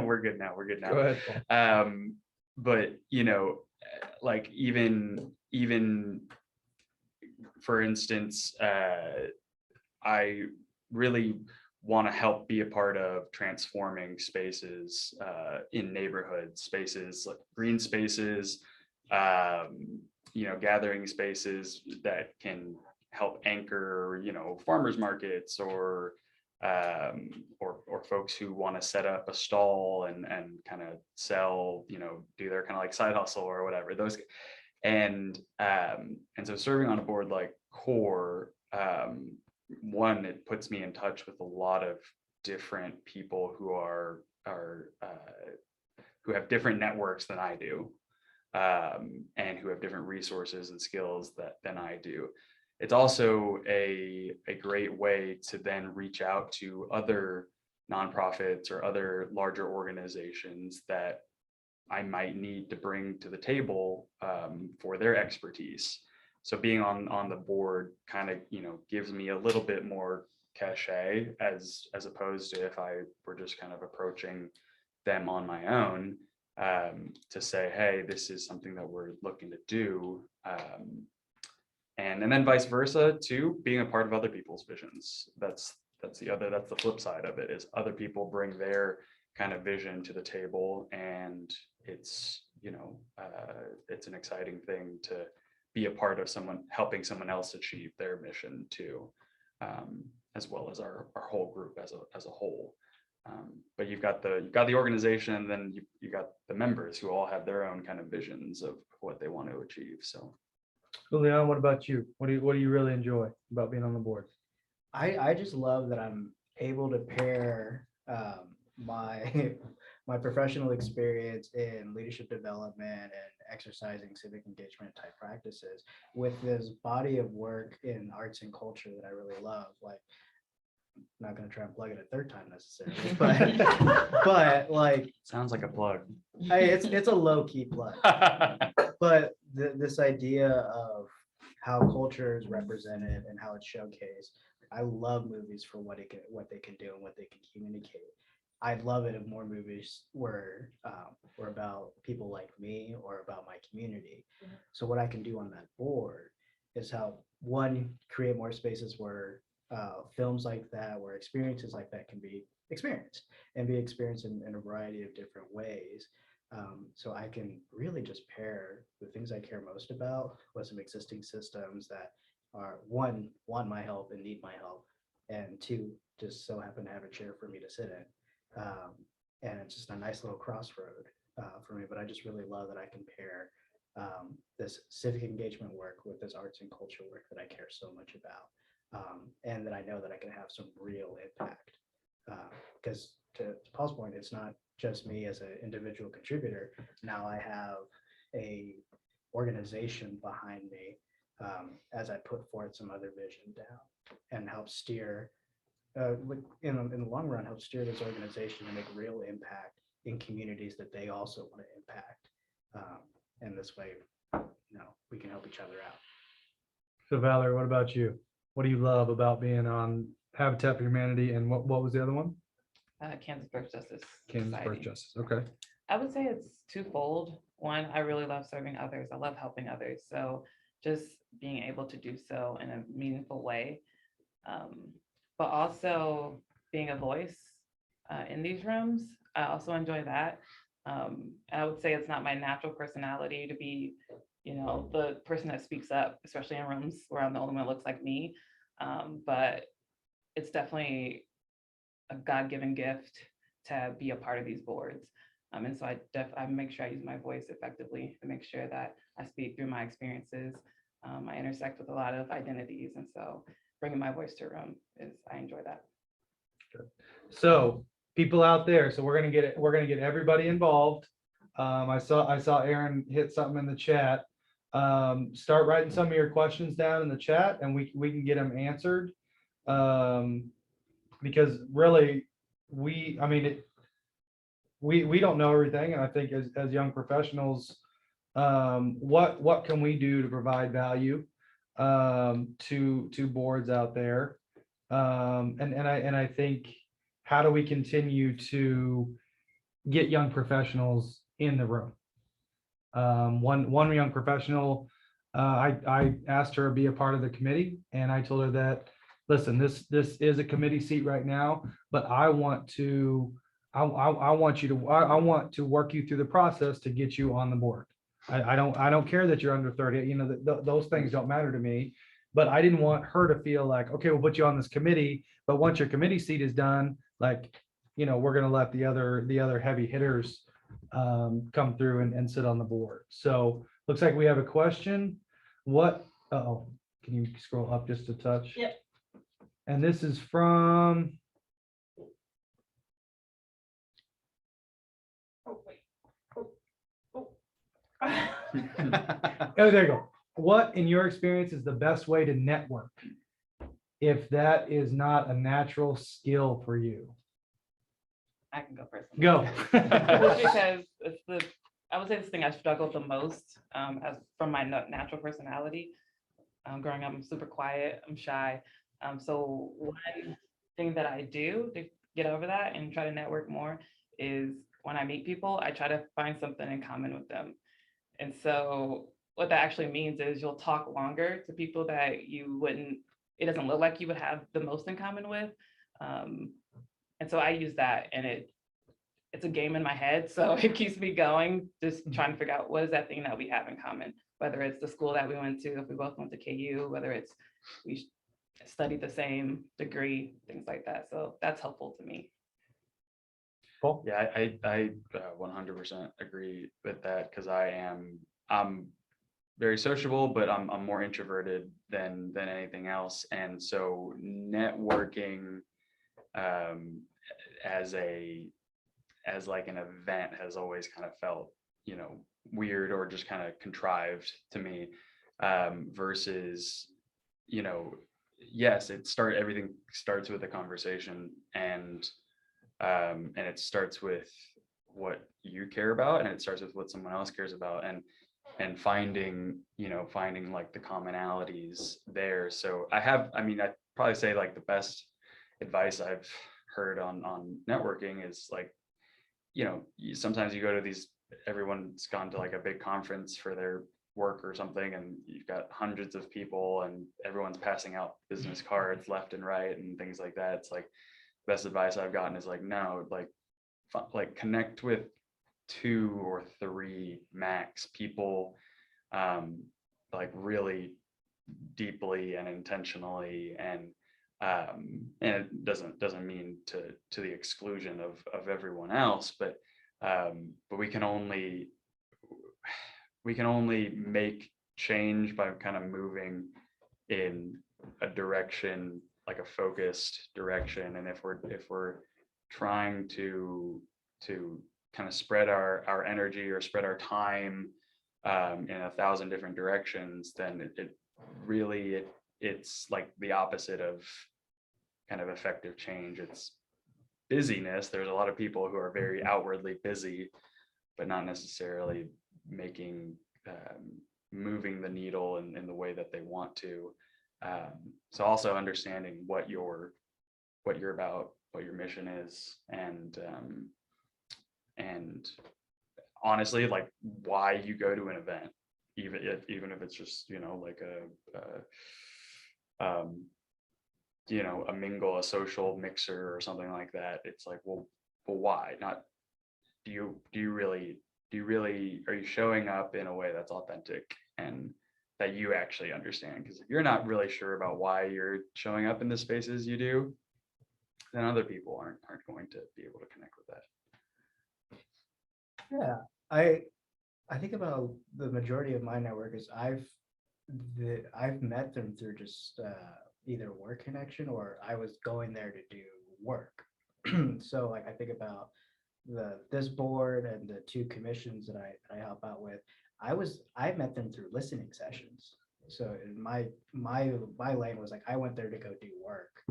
We're good now. We're good now. Go ahead, Paul. But like even for instance, I really want to help be a part of transforming spaces in neighborhood spaces, like green spaces, gathering spaces that can help anchor, farmers markets or folks who want to set up a stall and kind of sell, do their kind of like side hustle or whatever those. And so serving on a board like CORE, one, it puts me in touch with a lot of different people who who have different networks than I do, and who have different resources and skills than I do. It's also a great way to then reach out to other nonprofits or other larger organizations that I might need to bring to the table for their expertise. So being on the board kind of, gives me a little bit more cachet as opposed to if I were just kind of approaching them on my own to say, hey, this is something that we're looking to do. And then vice versa too, being a part of other people's visions. That's the flip side of it, is other people bring their kind of vision to the table, and it's it's an exciting thing to be a part of helping someone else achieve their mission too, as well as our whole group as a whole. But you've got the organization, and then you got the members who all have their own kind of visions of what they want to achieve. So. Leon, what about you? What do you really enjoy about being on the board? I just love that I'm able to pair my professional experience in leadership development and exercising civic engagement type practices with this body of work in arts and culture that I really love. Like, I'm not going to try and plug it a third time necessarily, but like, sounds like a plug. It's a low key plug. But this idea of how culture is represented and how it's showcased, I love movies for what they can do and what they can communicate. I'd love it if more movies were about people like me or about my community. So what I can do on that board is help, one, create more spaces where films like that, where experiences like that can be experienced in a variety of different ways. So I can really just pair the things I care most about with some existing systems that are, one, want my help and need my help, and two, just so happen to have a chair for me to sit in. And it's just a nice little crossroad for me, but I just really love that I can pair this civic engagement work with this arts and culture work that I care so much about, and that I know that I can have some real impact. Because to Paul's point, it's not just me as an individual contributor. Now I have a organization behind me as I put forth some other vision down and help steer, in the long run, help steer this organization to make real impact in communities that they also want to impact. And this way, we can help each other out. So Valerie, what about you? What do you love about being on Habitat for Humanity, and what was the other one? Kansas First Justice. Kansas Society. First Justice. Okay. I would say it's twofold. One, I really love serving others. I love helping others. So just being able to do so in a meaningful way, but also being a voice in these rooms. I also enjoy that. I would say it's not my natural personality to be, the person that speaks up, especially in rooms where I'm the only one that looks like me. But it's definitely a God-given gift to be a part of these boards. And so I make sure I use my voice effectively to make sure that I speak through my experiences. I intersect with a lot of identities. And so bringing my voice to a room I enjoy that. Good. So people out there, so we're gonna get everybody involved. I saw Aaron hit something in the chat. Start writing some of your questions down in the chat, and we can get them answered. Because really, we don't know everything, and I think as young professionals, what can we do to provide value to boards out there? And I think, how do we continue to get young professionals in the room? One young professional, I asked her to be a part of the committee, and I told her that, listen, this is a committee seat right now, but I want to work you through the process to get you on the board. I don't care that you're under 30, you know, those things don't matter to me. But I didn't want her to feel like, okay, we'll put you on this committee, but once your committee seat is done, like, you know, we're gonna let the other heavy hitters come through and sit on the board. So looks like we have a question. Oh, can you scroll up just a touch? Yep. And this is from, Oh, wait. Oh. oh, there you go. What, in your experience, is the best way to network if that is not a natural skill for you? I can go first. Go. Just because I would say this thing I struggled the most as from my natural personality. Growing up, I'm super quiet, I'm shy. So one thing that I do to get over that and try to network more is when I meet people, I try to find something in common with them. And so what that actually means is you'll talk longer to people that it doesn't look like you would have the most in common with. And so I use that, and it's a game in my head. So it keeps me going, just trying to figure out what is that thing that we have in common, whether it's the school that we went to, if we both went to KU, whether it's we studied the same degree, things like that. So that's helpful to me. Paul? Yeah, I 100% agree with that, because I'm very sociable, but I'm more introverted than anything else. And so networking as like an event has always kind of felt, you know, weird or just kind of contrived to me, versus, you know, yes, everything starts with a conversation, and it starts with what you care about, and it starts with what someone else cares about, and finding like the commonalities there. So I'd probably say like the best advice I've heard on networking is like, you know, sometimes you go to everyone's gone to like a big conference for their work or something, and you've got hundreds of people and everyone's passing out business cards left and right and things like that. It's like, best advice I've gotten is like, no, like connect with 2 or 3 max people, like really deeply and intentionally, and it doesn't mean to the exclusion of everyone else, but we can only make change by kind of moving in a direction, like a focused direction. And if we're trying to kind of spread our energy or spread our time in 1,000 different directions, then it's like the opposite of kind of effective change. It's busyness. There's a lot of people who are very outwardly busy, but not necessarily moving the needle in the way that they want to. So also understanding what you're about, what your mission is, and honestly, like why you go to an event, even if it's just, you know, like a mingle, a social mixer or something like that. It's like, well, why not? Are you showing up in a way that's authentic and that you actually understand? Because if you're not really sure about why you're showing up in the spaces you do, then other people aren't going to be able to connect with that. Yeah, I think about the majority of my network is I've met them through just either work connection, or I was going there to do work. So like I think about this board and the 2 commissions that I help out with. I met them through listening sessions. So in my lane was like, I went there to go do work.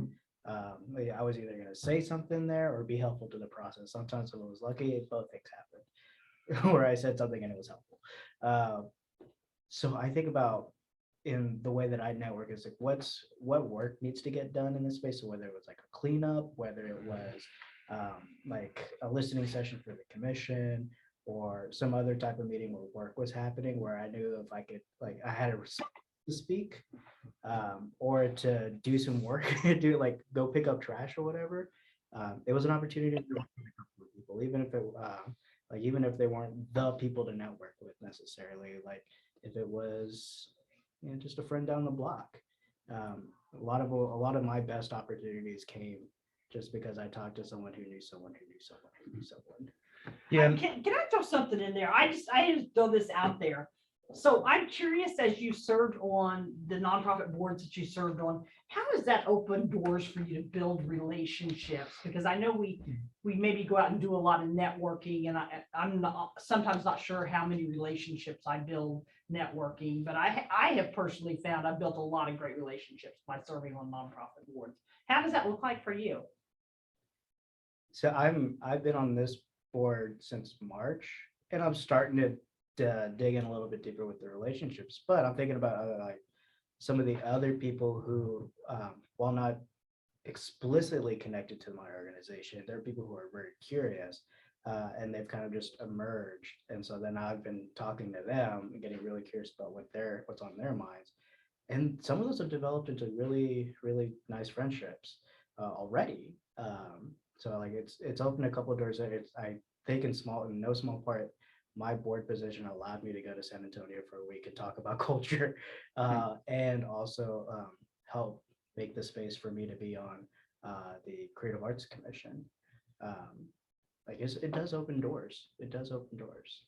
I was either going to say something there or be helpful to the process. Sometimes if I was lucky, both things happened where I said something and it was helpful. So I think about in the way that I network is like, what work needs to get done in this space. So whether it was like a cleanup, whether it was like a listening session for the commission or some other type of meeting where work was happening, where I knew if I could, like, I had a to speak or to do some work, do like go pick up trash or whatever. It was an opportunity to network with a couple of people, even if it like even if they weren't the people to network with necessarily, like if it was, you know, just a friend down the block. A lot of my best opportunities came just because I talked to someone who knew someone who knew someone who knew someone. Yeah. Can I throw something in there? I just throw this out there. So I'm curious, as you served on the nonprofit boards that you served on, how has that opened doors for you to build relationships? Because I know we maybe go out and do a lot of networking, and I'm sometimes not sure how many relationships I build networking, but I have personally found I've built a lot of great relationships by serving on nonprofit boards. How does that look like for you? So I've been on this board since March, and I'm starting to dig in a little bit deeper with the relationships. But I'm thinking about like some of the other people who, while not explicitly connected to my organization, there are people who are very curious, and they've kind of just emerged. And so then I've been talking to them and getting really curious about what's on their minds. And some of those have developed into really, really nice friendships already. So like it's opened a couple of doors. I think in no small part, my board position allowed me to go to San Antonio for a week and talk about culture, and also help make the space for me to be on the Creative Arts Commission. I guess it does open doors. It does open doors.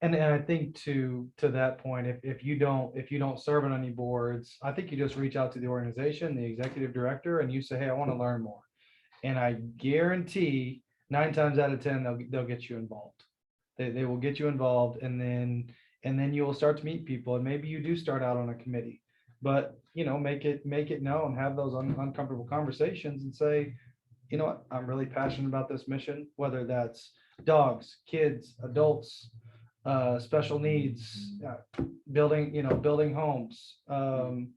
And I think to that point, if you don't serve on any boards, I think you just reach out to the organization, the executive director, and you say, hey, I want to learn more. And I guarantee 9 times out of 10, they'll get you involved. They will get you involved, and then you will start to meet people, and maybe you do start out on a committee, but you know, make it known, have those uncomfortable conversations and say, you know what, I'm really passionate about this mission, whether that's dogs, kids, adults, special needs, building homes. Like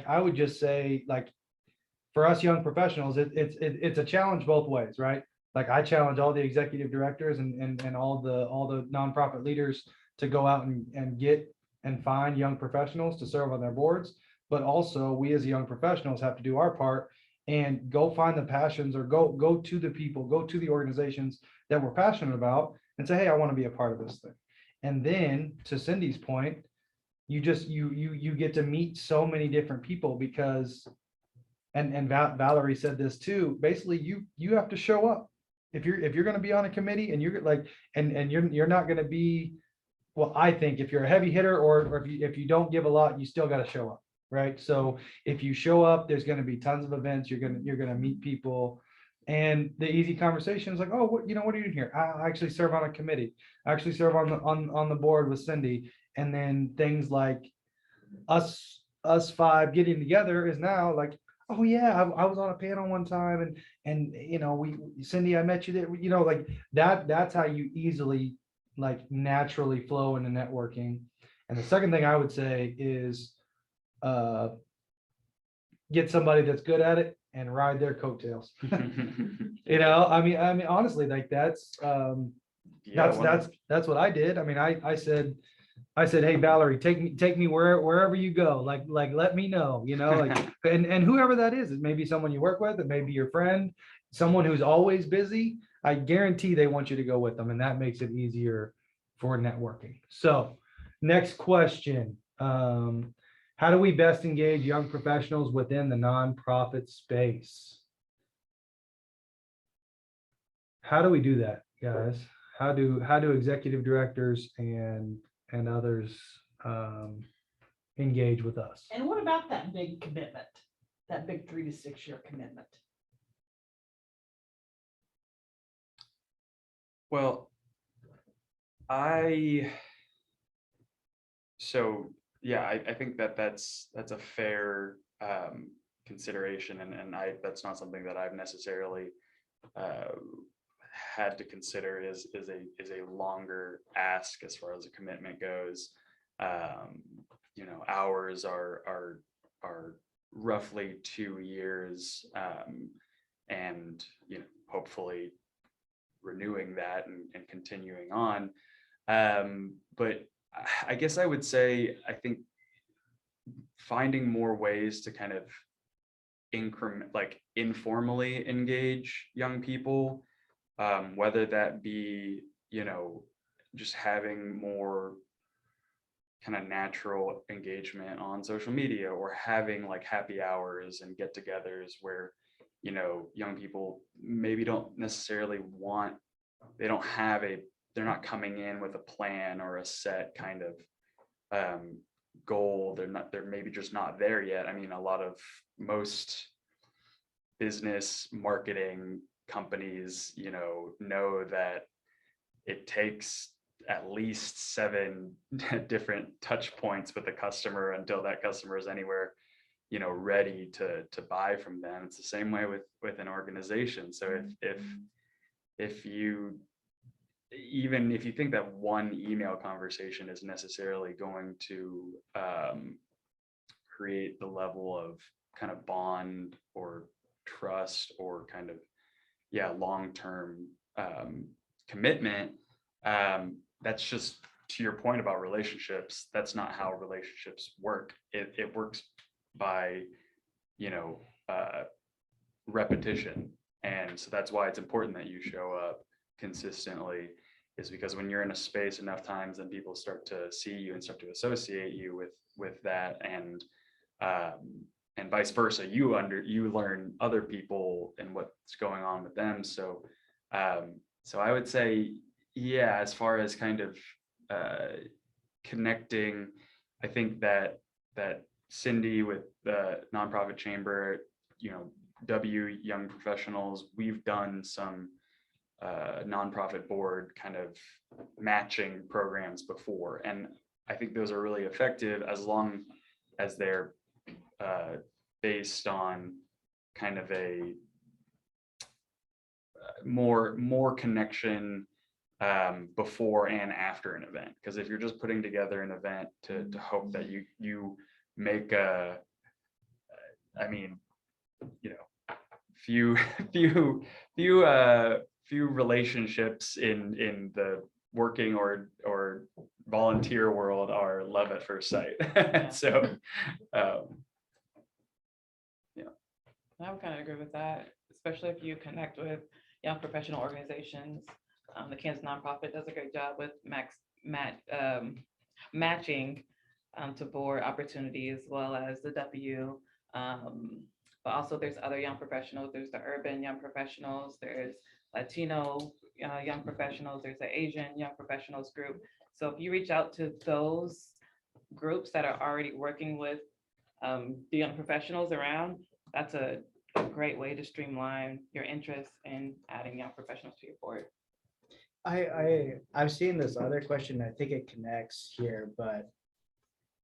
I would just say, like, for us young professionals, it's a challenge both ways, right? Like I challenge all the executive directors and all the nonprofit leaders to go out and get and find young professionals to serve on their boards. But also we as young professionals have to do our part and go find the passions, or go to the people, go to the organizations that we're passionate about and say, hey, I want to be a part of this thing. And then to Cindy's point, you get to meet so many different people because, and Valerie said this too, basically you have to show up. If you're going to be on a committee and you're like, and you're not going to be, well, I think if you're a heavy hitter or if you don't give a lot, you still got to show up, right? So if you show up, there's going to be tons of events. You're going to meet people, and the easy conversation is like, oh, what are you doing here? I actually serve on a committee. I actually serve on the board with Cindy. And then things like us 5 getting together is now like, oh yeah, I was on a panel one time, and you know, Cindy, I met you there, you know, like that's how you easily, like, naturally flow into networking. And the second thing I would say is get somebody that's good at it and ride their coattails. You know, I mean honestly, like that's what I did. I mean, I said, hey, Valerie, take me wherever you go. Like let me know, you know, like, and whoever that is, it may be someone you work with, it may be your friend, someone who's always busy. I guarantee they want you to go with them, and that makes it easier for networking. So next question. How do we best engage young professionals within the nonprofit space? How do we do that, guys? How do executive directors and others engage with us? And what about that big commitment, that big 3 to 6 year commitment? Well, I think that's a fair consideration, and that's not something that I've necessarily had to consider is a longer ask as far as a commitment goes. you know, ours are roughly 2 years, and, you know, hopefully renewing that and continuing on. But I guess I would say, I think finding more ways to kind of informally engage young people, whether that be, you know, just having more kind of natural engagement on social media, or having like happy hours and get-togethers where, you know, young people maybe don't necessarily want, they're not coming in with a plan or a set kind of goal. They're maybe just not there yet. I mean, most business marketing companies, you know that it takes at least 7 different touch points with the customer until that customer is anywhere, you know, ready to buy from them. It's the same way with an organization. So if you, even if you think that one email conversation is necessarily going to create the level of kind of bond or trust or kind of, long-term commitment, that's just, to your point about relationships, that's not how relationships work. It works by, you know, repetition. And so that's why it's important that you show up consistently, is because when you're in a space enough times, then people start to see you and start to associate you with that, and vice versa. You learn other people and what's going on with them. So I would say, yeah, as far as kind of connecting, I think that Cindy with the nonprofit chamber, you know, W Young Professionals, we've done some nonprofit board kind of matching programs before, and I think those are really effective as long as they're based on kind of a more connection before and after an event. Because if you're just putting together an event to hope that you make I mean, you know, few relationships in the working or volunteer world are love at first sight. So I would kind of agree with that, especially if you connect with young professional organizations. The Kansas Nonprofit does a great job with matching to board opportunities, as well as the W. But also there's other young professionals. There's the urban young professionals. There's Latino young professionals. There's the Asian young professionals group. So if you reach out to those groups that are already working with the young professionals around, that's a great way to streamline your interest in adding young professionals to your board. I've seen this other question. I think it connects here, but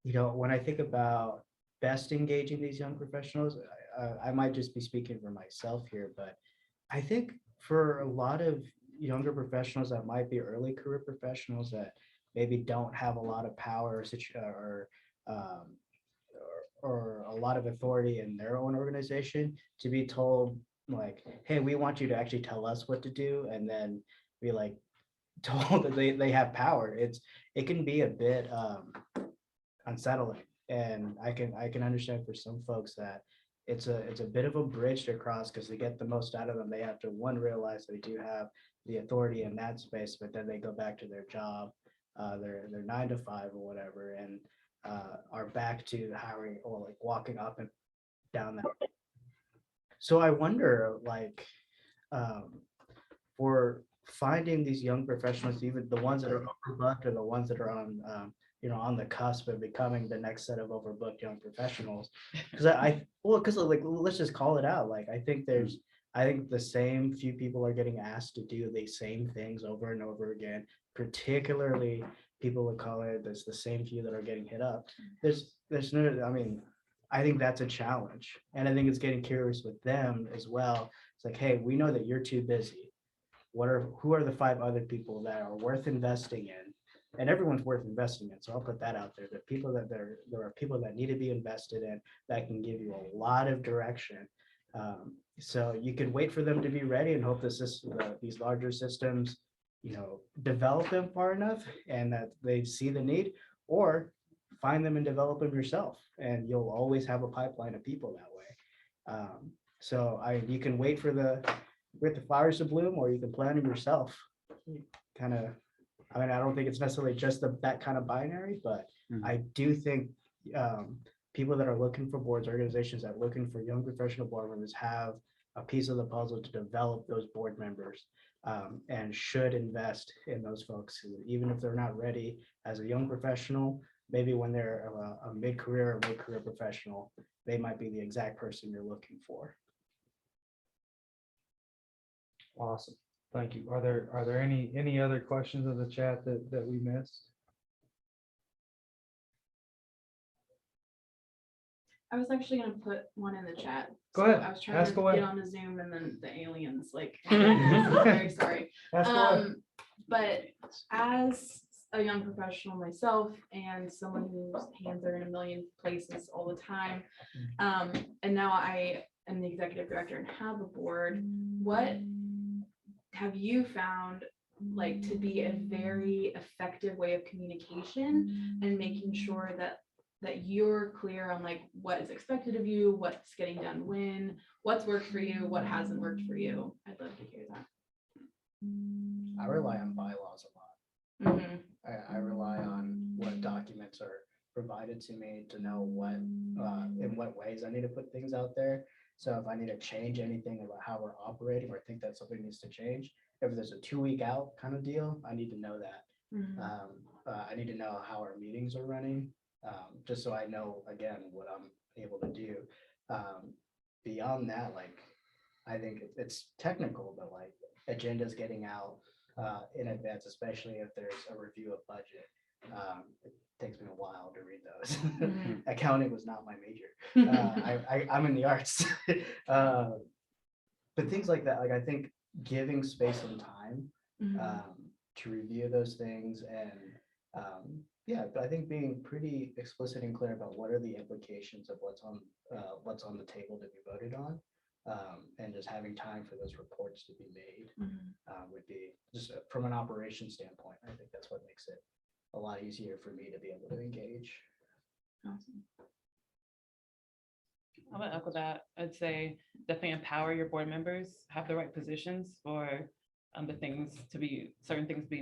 you know, when I think about best engaging these young professionals, I might just be speaking for myself here, but I think for a lot of younger professionals that might be early career professionals that maybe don't have a lot of power or a lot of authority in their own organization, to be told like, hey, we want you to actually tell us what to do, and then be like told that they have power. It can be a bit unsettling, and I can understand for some folks that it's a bit of a bridge to cross, because to get the most out of them, they have to, one, realize they do have the authority in that space, but then they go back to their job, their 9 to 5 or whatever, and are back to hiring or like walking up and down that. So I wonder, like, for finding these young professionals, even the ones that are overbooked or the ones that are on, on the cusp of becoming the next set of overbooked young professionals. Because like, let's just call it out. Like, I think the same few people are getting asked to do the same things over and over again, particularly people of color. There's the same few that are getting hit up. There's no, I mean, I think that's a challenge. And I think it's getting curious with them as well. It's like, hey, we know that you're too busy. Who are the 5 other people that are worth investing in, and everyone's worth investing in. So I'll put that out there. That people that there are people that need to be invested in that can give you a lot of direction. So you could wait for them to be ready and hope these larger systems, develop them far enough and that they see the need, or find them and develop them yourself. And you'll always have a pipeline of people that way. You can wait for the flowers to bloom, or you can plant them yourself. I don't think it's necessarily just that kind of binary, but I do think people that are looking for boards, organizations that are looking for young professional board members have a piece of the puzzle to develop those board members, and should invest in those folks who, even if they're not ready as a young professional, maybe when they're a mid-career or mid-career professional, they might be the exact person you're looking for. Awesome. Thank you. Are there any other questions of the chat that we missed? I was actually gonna put one in the chat. Go So ahead. I was trying Ask to away. get on the Zoom and then the aliens I'm very sorry. Ask away. But as a young professional myself and someone whose hands are in a million places all the time, and now I am the executive director and have a board, what have you found like to be a very effective way of communication and making sure that you're clear on like what is expected of you, what's getting done when, what's worked for you, what hasn't worked for you? I'd love to hear that. I rely on bylaws a lot. I rely on what documents are provided to me to know in what ways I need to put things out there. So if I need to change anything about how we're operating or think that something needs to change, if there's a 2-week out kind of deal, I need to know that. I need to know how our meetings are running, just so I know, again, what I'm able to do. Beyond that, I think it's technical, but agendas getting out in advance, especially if there's a review of budget. It takes me a while to read those. Accounting was not my major. I'm in the arts. But things like that, I think giving space and time to review those things, and but I think being pretty explicit and clear about what are the implications of what's on the table to be voted on, and just having time for those reports to be made would be just from an operation standpoint. I think that's what makes it a lot easier for me to be able to engage. Awesome. I'm gonna echo that. I'd say definitely empower your board members, have the right positions for certain things to be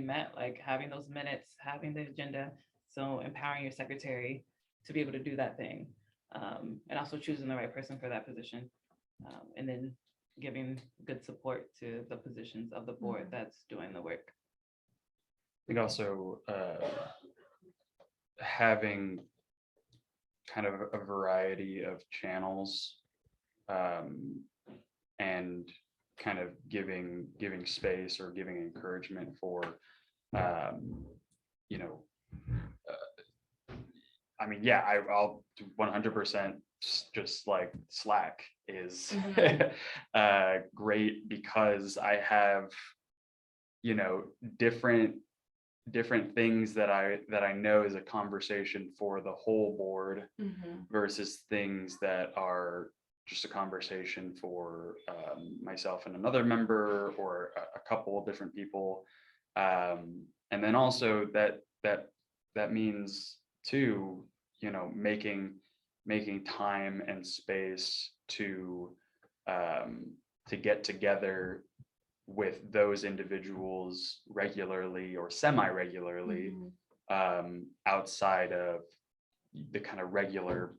met, like having those minutes, having the agenda. So empowering your secretary to be able to do that thing, and also choosing the right person for that position, and then giving good support to the positions of the board that's doing the work. I think also having kind of a variety of channels, and kind of giving space or giving encouragement for, I'll do 100% just like Slack is great, because I have, different things that I know is a conversation for the whole board versus things that are just a conversation for myself and another member, or a couple of different people. And then also that means too, making time and space to get together with those individuals regularly or semi-regularly, outside of the kind of regular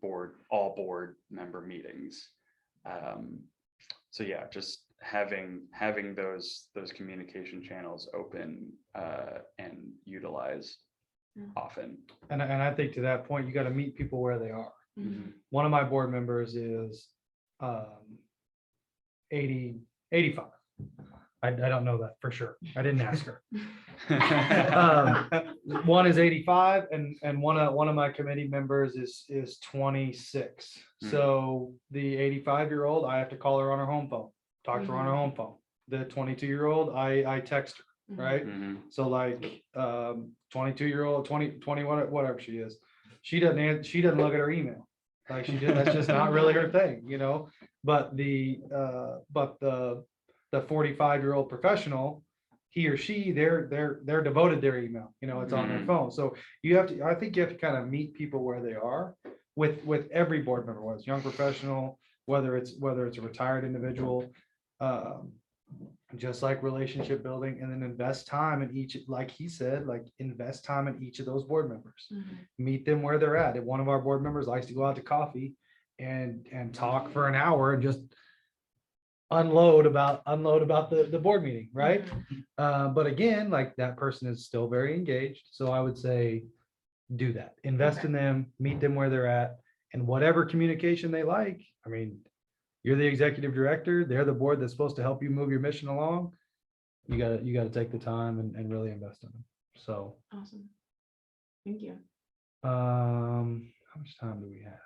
all board member meetings. So yeah, just having those communication channels open and utilized often. And I think to that point, you got to meet people where they are. One of my board members is 85. I don't know that for sure. I didn't ask her. One is 85, and one of my committee members is 26. So the 85-year-old, I have to call her on her home phone, talk to her on her home phone. The 22-year-old, I text her. right? So like 22-year-old, 21, whatever she is, she doesn't look at her email. Like that's just not really her thing, you know? But the 45-year-old professional, he or she, they're devoted to their email, you know, it's on their phone. So I think you have to kind of meet people where they are with every board member, whether it's young professional, whether it's a retired individual, just like relationship building, and then invest time in each, like he said, like invest time in each of those board members. Meet them where they're at. If one of our board members likes to go out to coffee and talk for an hour and just unload about the board meeting, right? But again, like that person is still very engaged. So I would say do that. Invest in them, meet them where they're at, and whatever communication they like. I mean, you're the executive director, they're the board that's supposed to help you move your mission along. You gotta take the time and really invest in them. So Awesome. Thank you. how much time do we have?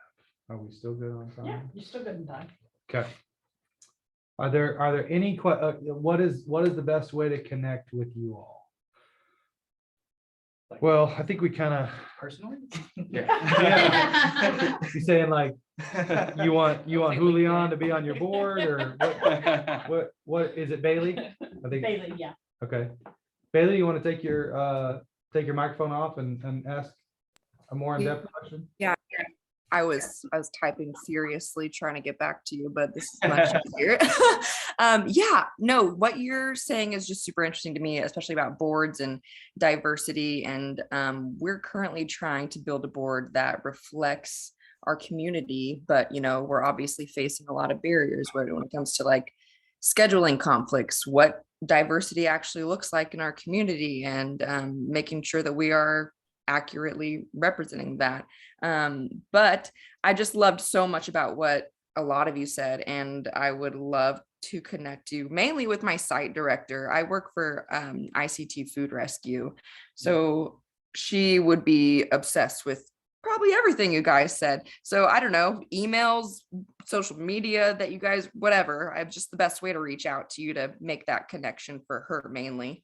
Are we still good on time? Yeah, you're still good in time. Okay. Are there any what is the best way to connect with you all? Well, I think we kind of Personally? yeah. You saying like you want Julian to be on your board, or what is it, Bailey? I think Bailey, yeah. okay. Bailey, you want to take your microphone off and ask a more in-depth question? Yeah, I was typing furiously trying to get back to you, but this is much easier. Yeah, no, what you're saying is just super interesting to me, especially about boards and diversity. And we're currently trying to build a board that reflects our community, but you know, we're obviously facing a lot of barriers when it comes to like scheduling conflicts, what diversity actually looks like in our community, and making sure that we are accurately representing that. But I just loved so much about what a lot of you said, and I would love to connect you mainly with my site director. I work for ICT Food Rescue, so she would be obsessed with probably everything you guys said. So I don't know, emails, social media that you guys, whatever. I'm just the best way to reach out to you to make that connection for her mainly.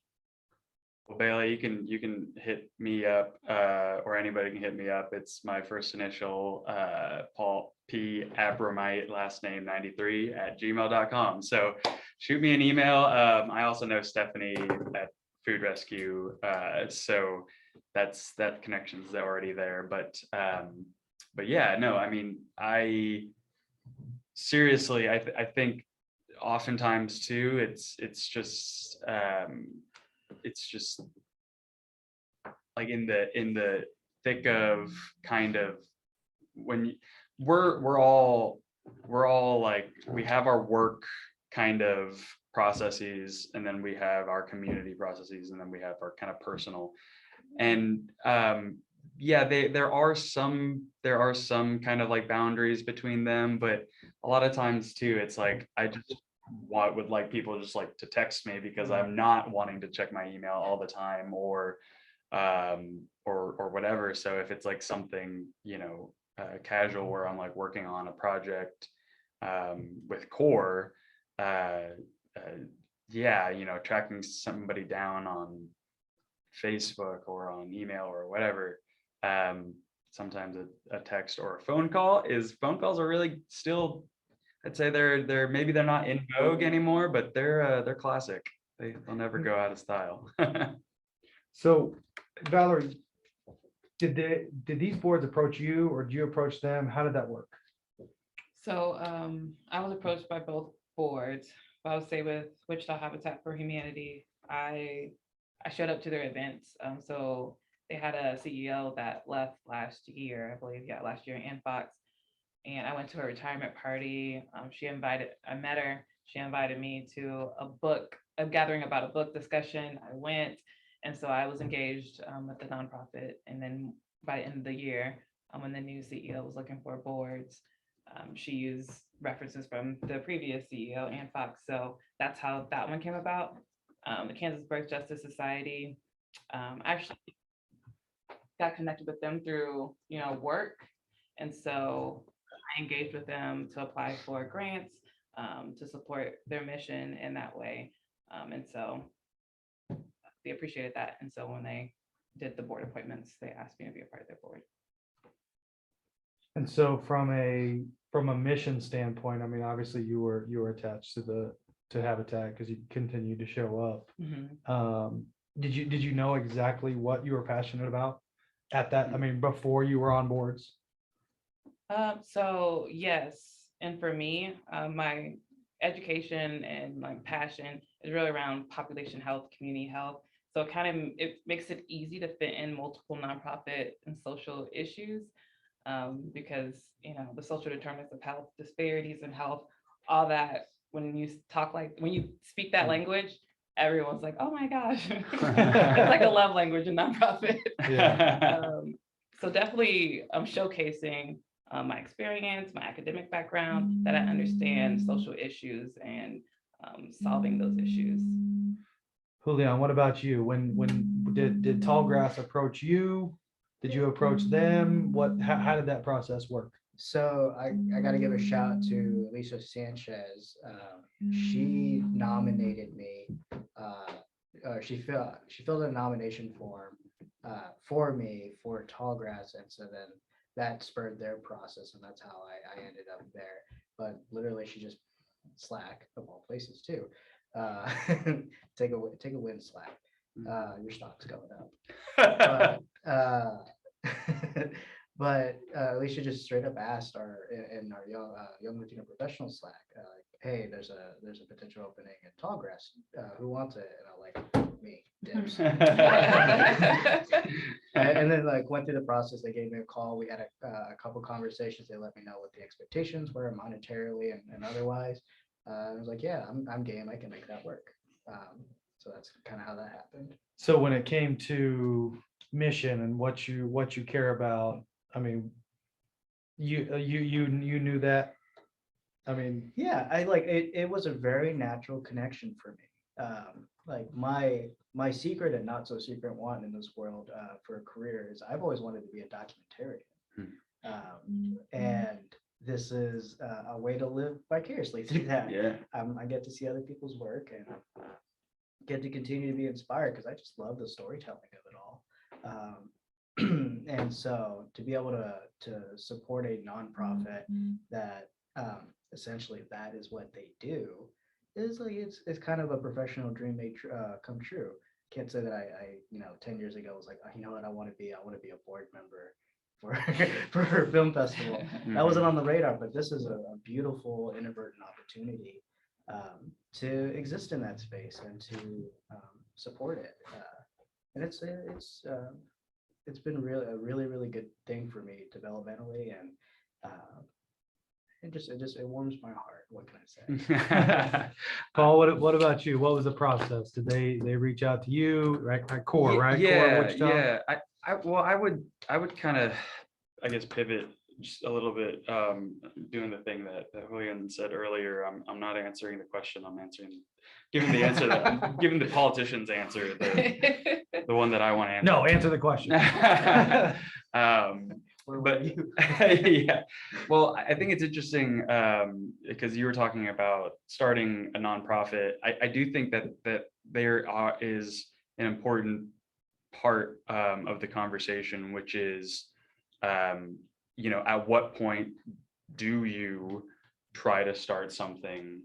Well, Bailey, you can hit me up, or anybody can hit me up. It's my first initial, Paul P. Abramite, last name 93 @gmail.com. So shoot me an email. I also know Stephanie at Food Rescue, so that connection's already there. But yeah, no, I mean, I seriously, I think oftentimes too, it's just like in the thick of kind of when we're all like, we have our work kind of processes, and then we have our community processes, and then we have our kind of personal, and yeah, there are some kind of like boundaries between them, but a lot of times too, it's like I just would like people just like to text me, because I'm not wanting to check my email all the time, or whatever. So if it's like something, you know, casual, where I'm like working on a project with CORE, yeah, you know, tracking somebody down on Facebook or on email or whatever, sometimes a text or a phone calls are really still, I'd say they're maybe they're not in vogue anymore, but they're classic. They'll never go out of style. So Valerie, did these boards approach you, or did you approach them? How did that work? So I was approached by both boards. I would say with Wichita Habitat for Humanity, I showed up to their events. So they had a CEO that left last year, I believe, last year, Ann Fox. And I went to her retirement party. I met her. She invited me to a gathering about a book discussion. I went. And so I was engaged with the nonprofit. And then by the end of the year, when the new CEO was looking for boards, she used references from the previous CEO, Ann Fox. So that's how that one came about. The Kansas Birth Justice Society, actually got connected with them through, you know, work. And so I engaged with them to apply for grants, to support their mission in that way. And so they appreciated that. And so when they did the board appointments, they asked me to be a part of their board. And so from a mission standpoint, I mean, obviously you were attached to Habitat because you continued to show up. Did you know exactly what you were passionate about at that? I mean, before you were on boards? So yes, and for me, my education and my passion is really around population health, community health. So it makes it easy to fit in multiple nonprofit and social issues, because the social determinants of health, disparities in health, all that. When you speak that language, everyone's like, oh my gosh, it's like a love language in nonprofit. So definitely I'm showcasing my experience, my academic background, that I understand social issues and solving those issues. Julian, what about you? When did Tallgrass approach you? Did you approach them? How did that process work? So I got to give a shout out to Lisa Sanchez. She nominated me. She filled a nomination form for me for Tallgrass, and so then that spurred their process, and that's how I ended up there. But literally, she just Slack of all places too. Take a win, Slack. Your stock's going up. But Alicia just straight up asked in our young Latino professional Slack, hey, there's a potential opening at Tallgrass. Who wants it? And I'm like, me, dibs. And then went through the process. They gave me a call. We had a couple conversations. They let me know what the expectations were monetarily and otherwise. I was like, yeah, I'm game. I can make that work. So that's kind of how that happened. So when it came to mission and what you care about, I mean, you knew that. I mean, yeah, it was a very natural connection for me. My secret and not so secret one in this world for a career is I've always wanted to be a documentarian. And this is a way to live vicariously through that. Yeah. I get to see other people's work and get to continue to be inspired because I just love the storytelling of it all. And so to be able to support a nonprofit that essentially that is what they do is it's kind of a professional dream made come true. Can't say that I 10 years ago was like, you know what, I want to be a board member for a film festival. That wasn't on the radar, but this is a beautiful inadvertent opportunity to exist in that space and to support it. And it's been a really good thing for me developmentally, and it warms my heart. What can I say? Paul, what about you? What was the process? Did they reach out to you? Right, Core, right? Core, Wichita? Yeah. I would kind of, I guess, pivot just a little bit, doing the thing that Julian said earlier. I'm not answering the question. I'm giving the answer giving the politician's answer, the one that I want to answer. No, answer the question. But yeah, well, I think it's interesting because you were talking about starting a nonprofit. I do think that there is an important part of the conversation, which is, at what point do you try to start something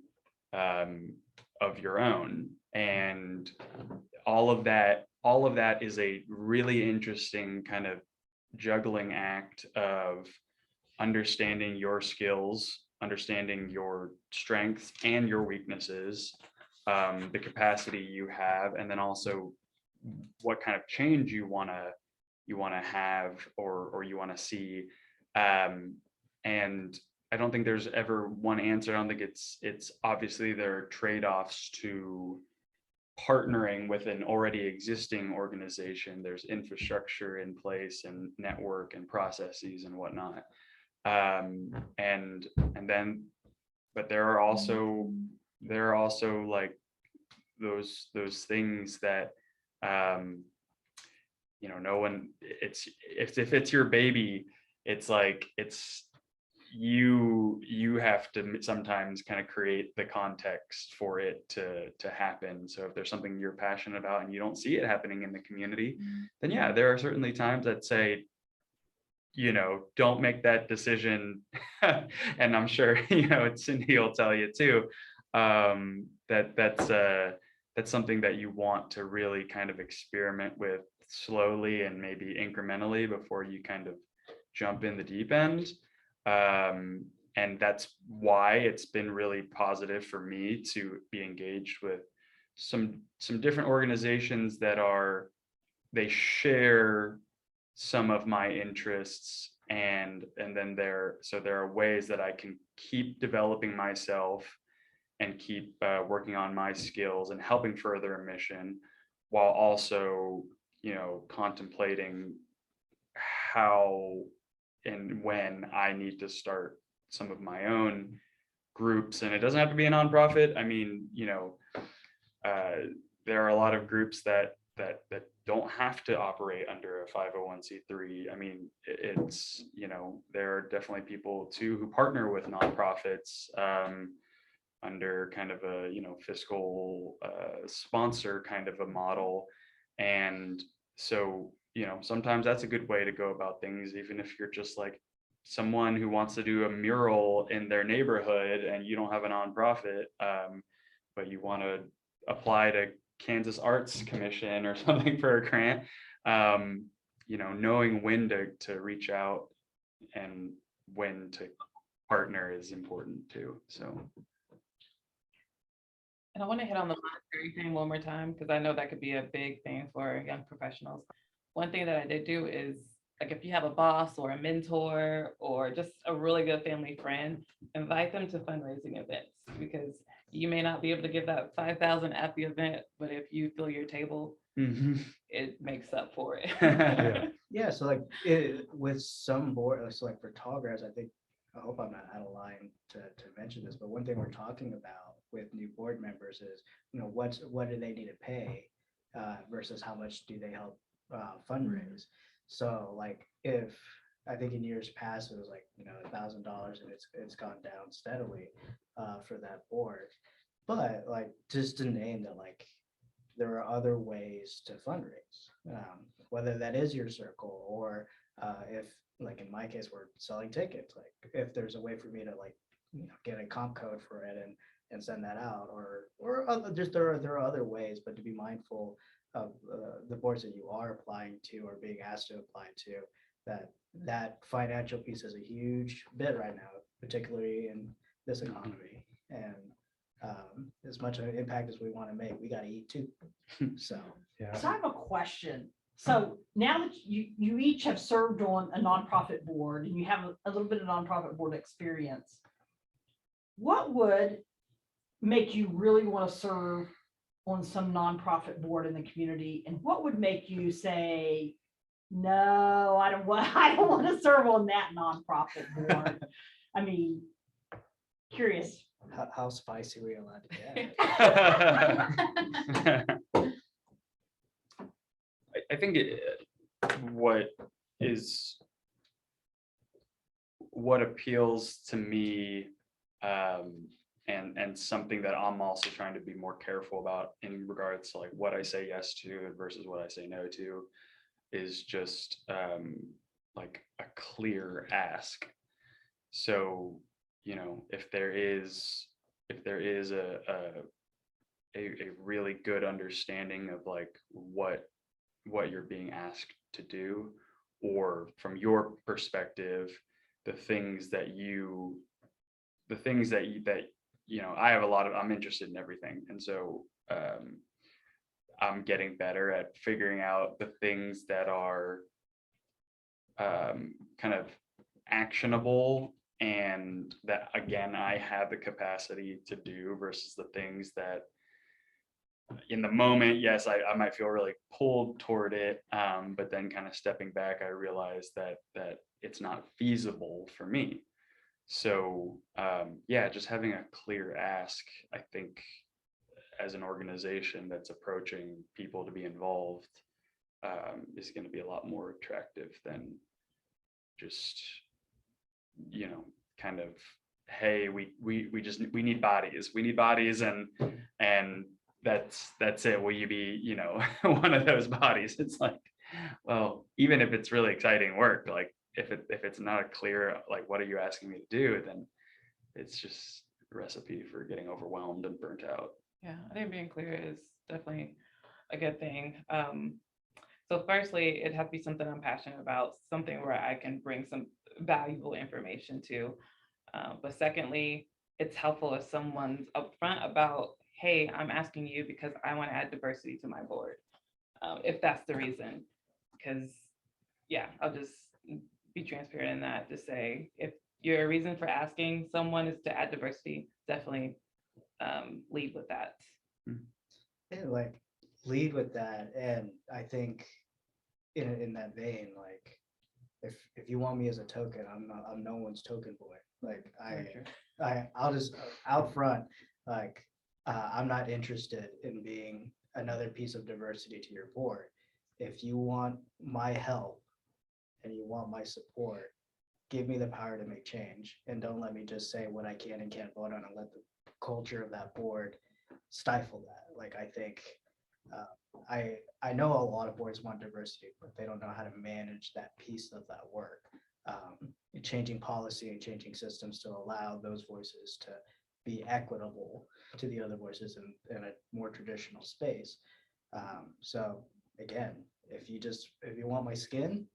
of your own? And all of that is a really interesting kind of juggling act of understanding your skills, understanding your strengths and your weaknesses, the capacity you have, and then also what kind of change you want to have or you want to see. And I don't think there's ever one answer. I don't think it's obviously there are trade-offs to partnering with an already existing organization. There's infrastructure in place and network and processes and whatnot. And then, but there are also like those things that no one, if it's your baby, it's like you have to sometimes kind of create the context for it to happen. So if there's something you're passionate about and you don't see it happening in the community, then yeah, there are certainly times that say, don't make that decision. And I'm sure, Cindy will tell you too, that's something that you want to really kind of experiment with slowly and maybe incrementally before you kind of jump in the deep end. And that's why it's been really positive for me to be engaged with some different organizations they share some of my interests, and then there are ways that I can keep developing myself and keep working on my skills and helping further a mission, while also contemplating how and when I need to start some of my own groups. And it doesn't have to be a nonprofit. I mean, there are a lot of groups that don't have to operate under a 501c3. I mean, it's, there are definitely people too who partner with nonprofits under kind of a, fiscal sponsor kind of a model. And so, sometimes that's a good way to go about things, even if you're just like someone who wants to do a mural in their neighborhood and you don't have a nonprofit, but you want to apply to Kansas Arts Commission or something for a grant, knowing when to reach out and when to partner is important too. So. And I want to hit on the monetary thing one more time, because I know that could be a big thing for young professionals. One thing that I did do is, like, if you have a boss or a mentor or just a really good family friend, invite them to fundraising events, because you may not be able to give that 5,000 at the event, but if you fill your table, it makes up for it. Yeah, so like with some board, so like for Tallgrass, I hope I'm not out of line to mention this, but one thing we're talking about with new board members is, what do they need to pay versus how much do they help fundraise? So like, if I think in years past, it was like, $1,000, and it's gone down steadily for that board. But like, just to name that, like, there are other ways to fundraise, whether that is your circle, or if, like in my case, we're selling tickets, like if there's a way for me to like, get a comp code for it and send that out, or just there are other ways, but to be mindful of the boards that you are applying to or being asked to apply to, that financial piece is a huge bit right now, particularly in this economy. And as much of an impact as we want to make, we got to eat too. So So I have a question. So now that you each have served on a nonprofit board and you have a little bit of nonprofit board experience, what would make you really want to serve on some nonprofit board in the community? And what would make you say, no, I don't want to serve on that nonprofit board? I mean, curious. how spicy are we allowed to get? I think what appeals to me, and something that I'm also trying to be more careful about in regards to like what I say yes to versus what I say no to, is just like a clear ask. So, if there is a really good understanding of like what you're being asked to do, or from your perspective, the things that I'm interested in everything. And so I'm getting better at figuring out the things that are kind of actionable, and that, again, I have the capacity to do, versus the things that in the moment, yes, I might feel really pulled toward it, but then kind of stepping back, I realize that it's not feasible for me. So yeah, just having a clear ask, I think, as an organization that's approaching people to be involved, is going to be a lot more attractive than just kind of, hey, we need bodies. We need bodies, and that's it. Will you be, you know, one of those bodies? It's like, well, even if it's really exciting work, like if it's not a clear, like, what are you asking me to do, then it's just a recipe for getting overwhelmed and burnt out. Yeah, I think being clear is definitely a good thing. So firstly, it has to be something I'm passionate about, something where I can bring some valuable information to. But secondly, it's helpful if someone's upfront about, hey, I'm asking you because I want to add diversity to my board, if that's the reason. Because, yeah, I'll just be transparent in that to say, if your reason for asking someone is to add diversity, definitely lead with that. Yeah, like lead with that. And I think in that vein, like if you want me as a token, I'm no one's token boy. Like I'll just out front, like I'm not interested in being another piece of diversity to your board. If you want my help and you want my support, give me the power to make change, and don't let me just say what I can and can't vote on and let the culture of that board stifle that. Like I think I know a lot of boards want diversity, but they don't know how to manage that piece of that work. Changing policy and changing systems to allow those voices to be equitable to the other voices in a more traditional space. So again, if you want my skin,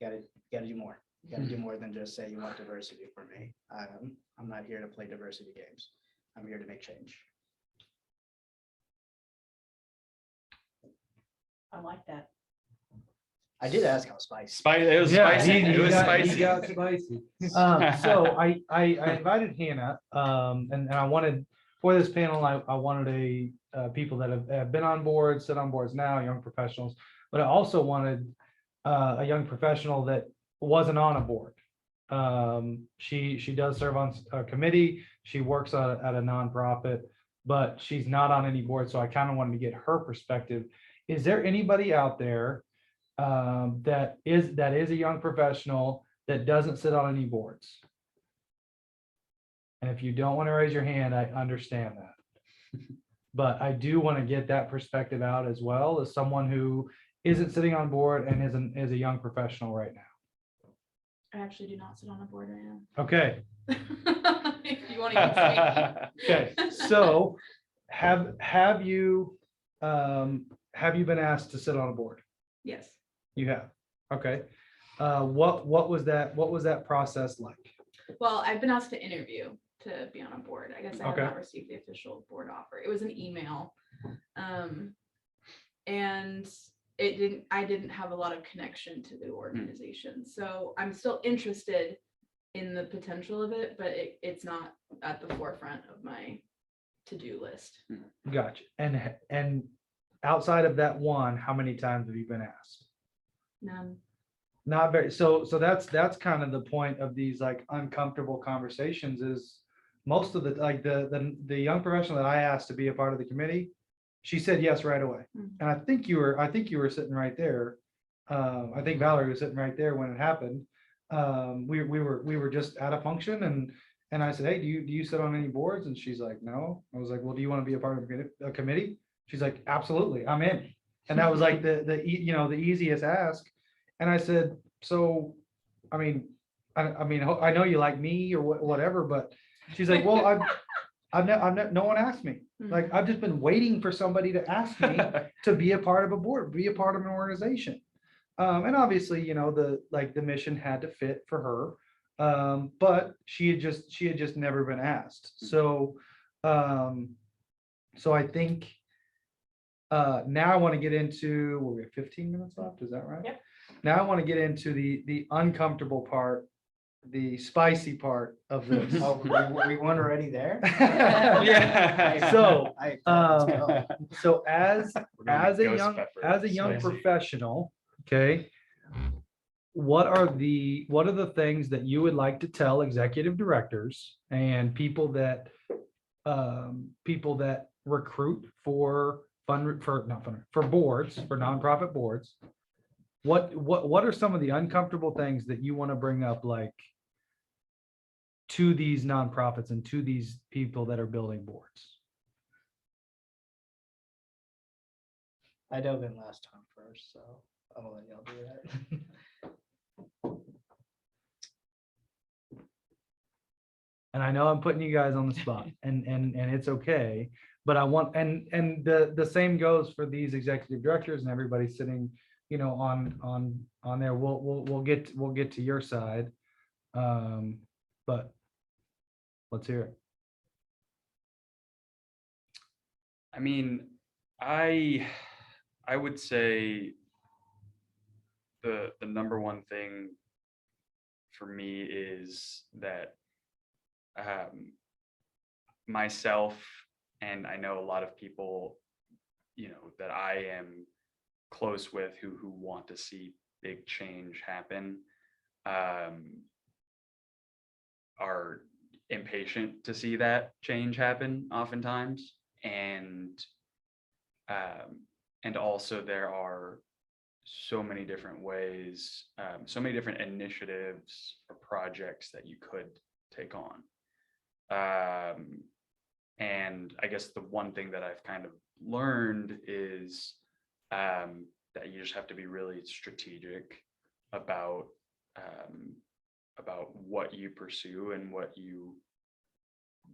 you gotta do more. You gotta do more than just say you want diversity for me. I'm not here to play diversity games. I'm here to make change. I like that. I did ask how spicy. It was Yeah, spicy. It was spicy. He got spicy. So I invited Hannah, and I wanted, for this panel, I wanted people that have been on boards, sit on boards now, young professionals, but I also wanted a young professional that wasn't on a board. She does serve on a committee. She works at a nonprofit, but she's not on any board. So I kind of wanted to get her perspective. Is there anybody out there that is a young professional that doesn't sit on any boards? And if you don't want to raise your hand, I understand that. But I do want to get that perspective out as well, as someone who isn't sitting on board and is a young professional right now. I actually do not sit on a board right now. Okay. If you want to use me. Okay, so have you been asked to sit on a board? Yes. You have. Okay. What was that process like? Well, I've been asked to interview to be on a board. I guess I have Okay. not received the official board offer. It was an email. And I didn't have a lot of connection to the organization. So I'm still interested in the potential of it, but it's not at the forefront of my to-do list. Gotcha. And outside of that one, how many times have you been asked? None. Not very. So that's kind of the point of these like uncomfortable conversations is most of the young professional that I asked to be a part of the committee, she said yes right away. And I think you were sitting right there. I think Valerie was sitting right there when it happened. We were just at a function and I said, hey, do you sit on any boards? And she's like, no. I was like, well, do you want to be a part of a committee? She's like, absolutely, I'm in. And that was like the easiest ask. And I said, so, I mean, I know you like me or whatever, but she's like, well, no one asked me. Like, I've just been waiting for somebody to ask me to be a part of a board, be a part of an organization. And obviously, the mission had to fit for her. But she had just never been asked. So, so I think now I want to get into, we have 15 minutes left, is that right? Yep. Now I want to get into the uncomfortable part, the spicy part of this. Oh, we weren't already there? Yeah. So, let's go. so as a ghost young pepper, spicy. professional, okay, what are the things that you would like to tell executive directors and people that recruit for boards, for nonprofit boards? What are some of the uncomfortable things that you want to bring up? Like, to these nonprofits and to these people that are building boards? I dove in last time first, so I'm gonna let y'all do that. And I know I'm putting you guys on the spot and it's okay, but I want, and the same goes for these executive directors and everybody sitting, you know, on there. We'll get to your side. But let's hear it. I mean, I would say the number one thing for me is that myself, and I know a lot of people, you know, that I am close with who want to see big change happen, are impatient to see that change happen oftentimes. And also there are so many different ways, so many different initiatives or projects that you could take on. And I guess the one thing that I've kind of learned is that you just have to be really strategic about what you pursue and what you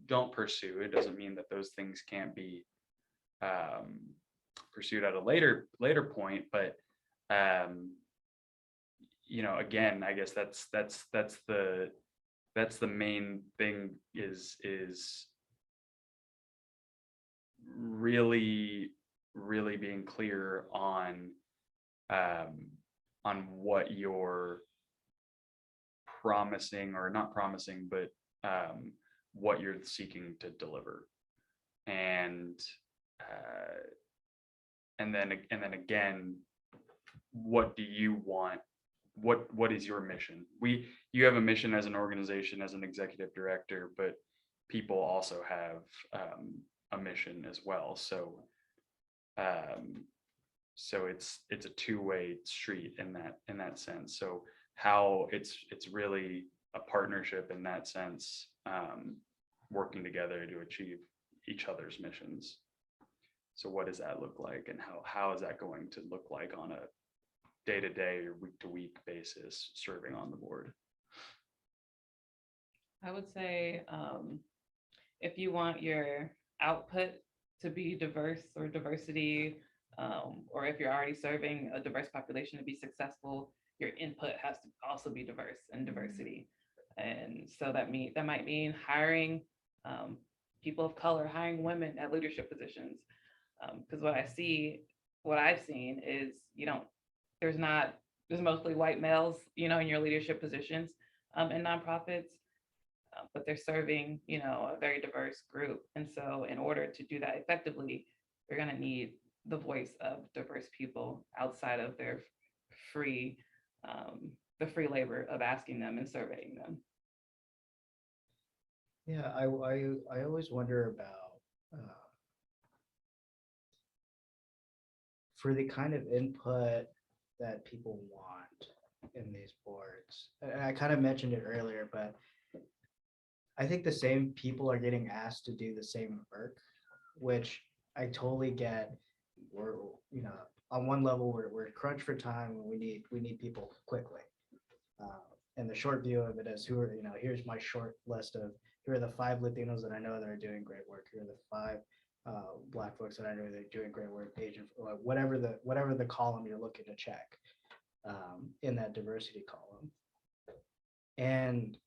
don't pursue. It doesn't mean that those things can't be pursued at a later point, but you know, again, I guess that's the main thing is really being clear on what you're promising, or not promising, but what you're seeking to deliver. And then again, what do you want? What is your mission? You have a mission as an organization, as an executive director, but people also have a mission as well. So it's a two-way street in that sense. So how it's really a partnership in that sense, working together to achieve each other's missions. So what does that look like, and how is that going to look like on a day-to-day or week-to-week basis serving on the board? I would say if you want your output to be diverse or diversity, or if you're already serving a diverse population to be successful, your input has to also be diverse and diversity. And so that might mean hiring people of color, hiring women at leadership positions. Because what I've seen is, there's mostly white males, in your leadership positions in nonprofits, but they're serving, a very diverse group. And so in order to do that effectively, you're going to need the voice of diverse people outside of their free labor of asking them and surveying them. Yeah, I always wonder about for the kind of input that people want in these boards. And I kind of mentioned it earlier, but I think the same people are getting asked to do the same work, which I totally get. We're, on one level, we're crunched for time and we need people quickly. And the short view of it is here's my short list of, here are the 5 Latinos that I know that are doing great work. Here are the 5 Black folks that I know that are doing great work, Asian, whatever the column you're looking to check in that diversity column. And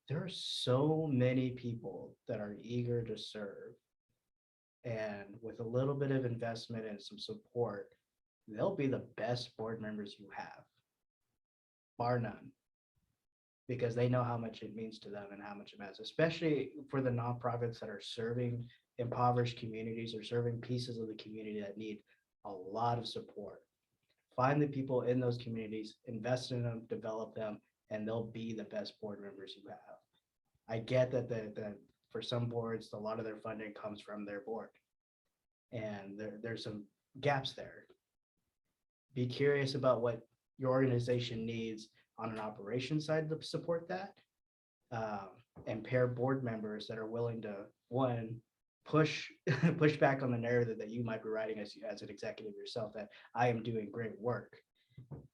there are so many people that are eager to serve. And with a little bit of investment and some support, they'll be the best board members you have, bar none, because they know how much it means to them and how much it matters, especially for the nonprofits that are serving impoverished communities or serving pieces of the community that need a lot of support. Find the people in those communities, invest in them, develop them, and they'll be the best board members you have. I get that for some boards, a lot of their funding comes from their board, and there's some gaps there. Be curious about what your organization needs on an operations side to support that, and pair board members that are willing to, one, push push back on the narrative that you might be writing as an executive yourself, that I am doing great work.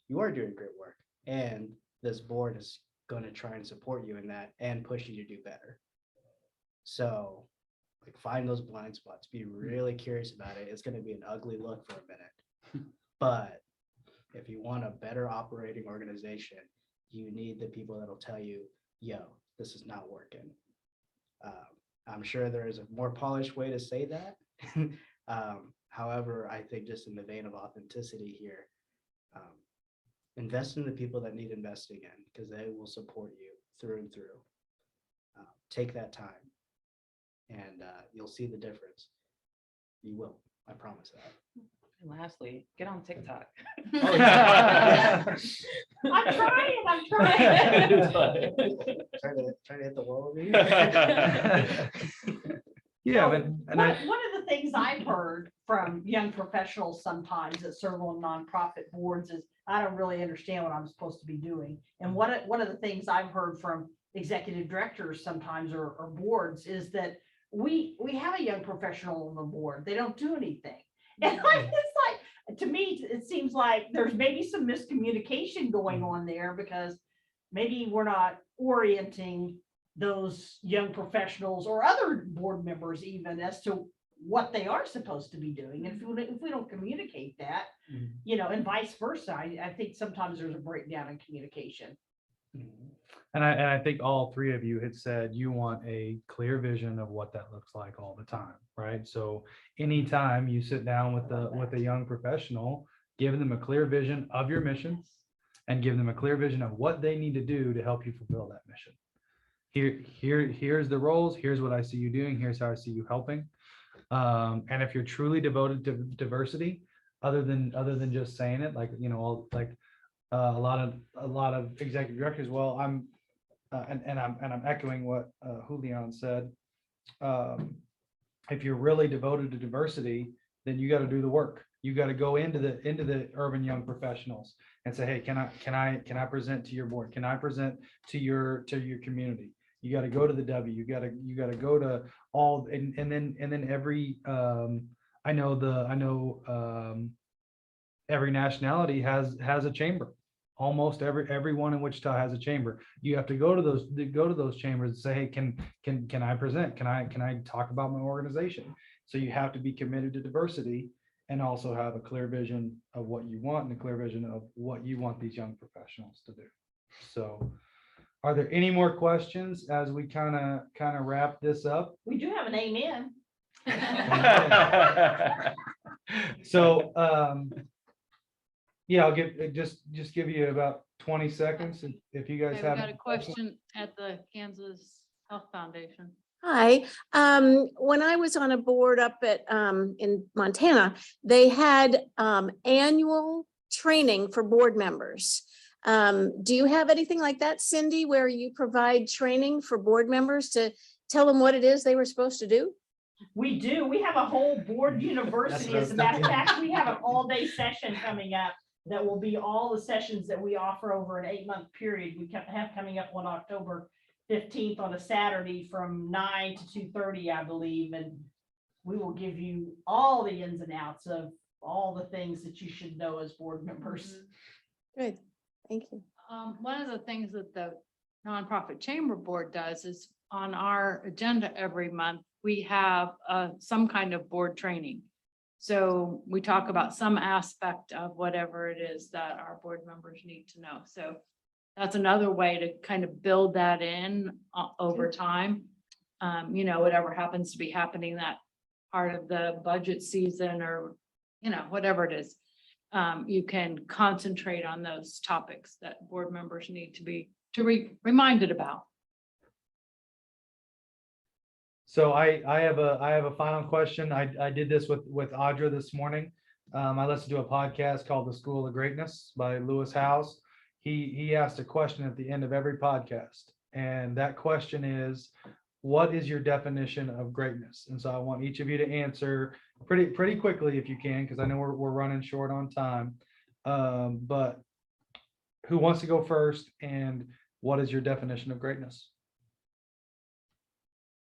You are doing great work, and this board is going to try and support you in that and push you to do better. So, like, find those blind spots, be really curious about it. It's going to be an ugly look for a minute, but if you want a better operating organization, you need the people that'll tell you, yo, this is not working. I'm sure there is a more polished way to say that. However, I think just in the vein of authenticity here, invest in the people that need investing in, because they will support you through and through. Take that time and you'll see the difference. You will, I promise that. And lastly, get on TikTok. Oh, yeah. I'm trying. Trying to hit the wall over here. Yeah, but, and I, One of the things I've heard from young professionals sometimes that serve on nonprofit boards is, I don't really understand what I'm supposed to be doing. And one of the things I've heard from executive directors sometimes or boards is that we have a young professional on the board. They don't do anything. And it's like, to me, it seems like there's maybe some miscommunication going on there, because maybe we're not orienting those young professionals or other board members even as to what they are supposed to be doing. And if we don't communicate that, and vice versa, I think sometimes there's a breakdown in communication. and I think all three of you had said you want a clear vision of what that looks like all the time, right? So anytime you sit down with a young professional, give them a clear vision of your mission and give them a clear vision of what they need to do to help you fulfill that mission. Here's the roles. Here's what I see you doing. Here's how I see you helping. And if you're truly devoted to diversity, other than just saying it, like, a lot of executive directors. Well, I'm echoing what Julian said. If you're really devoted to diversity, then you got to do the work. You got to go into the urban young professionals and say, hey, can I present to your board? Can I present to your community? You got to go to the W. You got to go to all, and then every I know every nationality has a chamber. Almost everyone in Wichita has a chamber. You have to go to those chambers and say, hey, can I present? Can I talk about my organization? So you have to be committed to diversity and also have a clear vision of what you want and a clear vision of what you want these young professionals to do. So are there any more questions as we kind of wrap this up? We do have an amen. So yeah, I'll just give you about 20 seconds if you guys Okay, we have. got a question at the Kansas Health Foundation. Hi, when I was on a board up at, in Montana, they had, annual training for board members. Do you have anything like that, Cindy, where you provide training for board members to tell them what it is they were supposed to do? We do. We have a whole board university. As a matter of fact, we have an all-day session coming up that will be all the sessions that we offer over an 8-month period. We have coming up on October 15th on a Saturday from 9 to 2:30, I believe. And we will give you all the ins and outs of all the things that you should know as board members. Good, thank you. One of the things that the nonprofit chamber board does is on our agenda every month, we have some kind of board training. So we talk about some aspect of whatever it is that our board members need to know. So that's another way to kind of build that in over time. Whatever happens to be happening that part of the budget season or, whatever it is, you can concentrate on those topics that board members need to be reminded about. So I have a final question. I did this with Audra this morning. I listened to a podcast called The School of Greatness by Lewis Howes. He asked a question at the end of every podcast. And that question is, what is your definition of greatness? And so I want each of you to answer pretty quickly if you can, because I know we're running short on time. But who wants to go first? And what is your definition of greatness?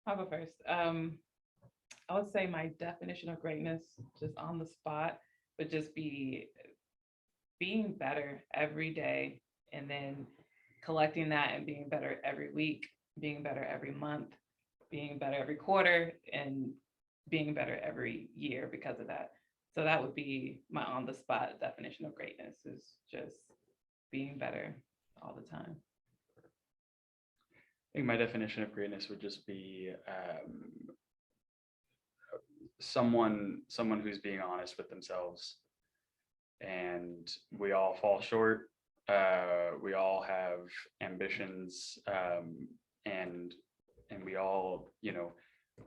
I'll go first. I would say my definition of greatness, just on the spot, would just be being better every day, and then collecting that and being better every week, being better every month, being better every quarter, and being better every year because of that. So that would be my on the spot definition of greatness, is just being better all the time. I think my definition of greatness would just be someone who's being honest with themselves. And we all fall short. We all have ambitions, and we all,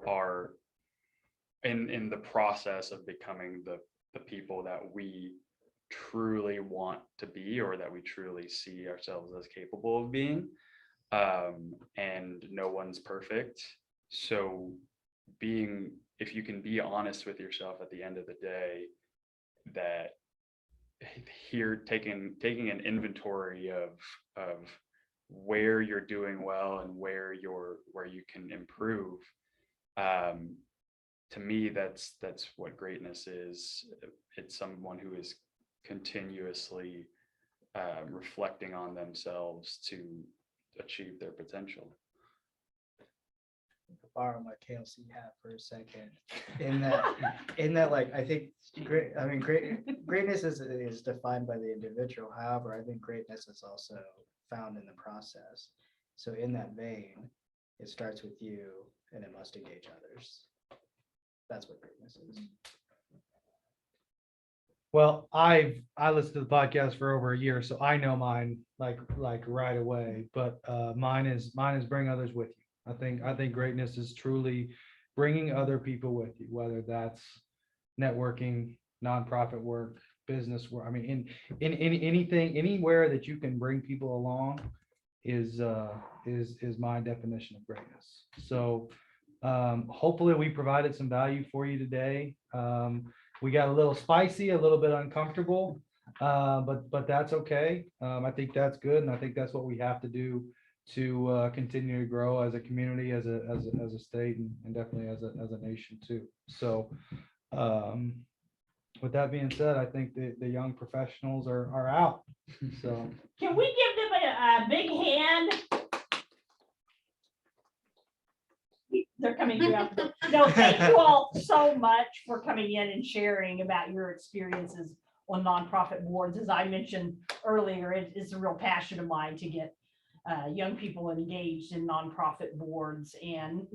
are in the process of becoming the people that we truly want to be, or that we truly see ourselves as capable of being. And no one's perfect. So if you can be honest with yourself at the end of the day, that here taking an inventory of where you're doing well and where you can improve, to me, that's what greatness is. It's someone who is continuously reflecting on themselves to achieve their potential. Borrow my KLC hat for a second. In that, like, I think greatness is defined by the individual. However, I think greatness is also found in the process. So in that vein, it starts with you and it must engage others. That's what greatness is. Well, I listened to the podcast for over a year, so I know mine like right away. But mine is bring others with you. I think greatness is truly bringing other people with you, whether that's networking, nonprofit work, business work. I mean, in anything, anywhere that you can bring people along is my definition of greatness. So hopefully we provided some value for you today. We got a little spicy, a little bit uncomfortable, but that's okay. I think that's good, and I think that's what we have to do to continue to grow as a community, as a state, and definitely as a nation too. So with that being said, I think the young professionals are out. So Can we give them a big hand? They're coming through. No, thank you all so much for coming in and sharing about your experiences on nonprofit boards. As I mentioned earlier, it is a real passion of mine to get young people engaged in nonprofit boards and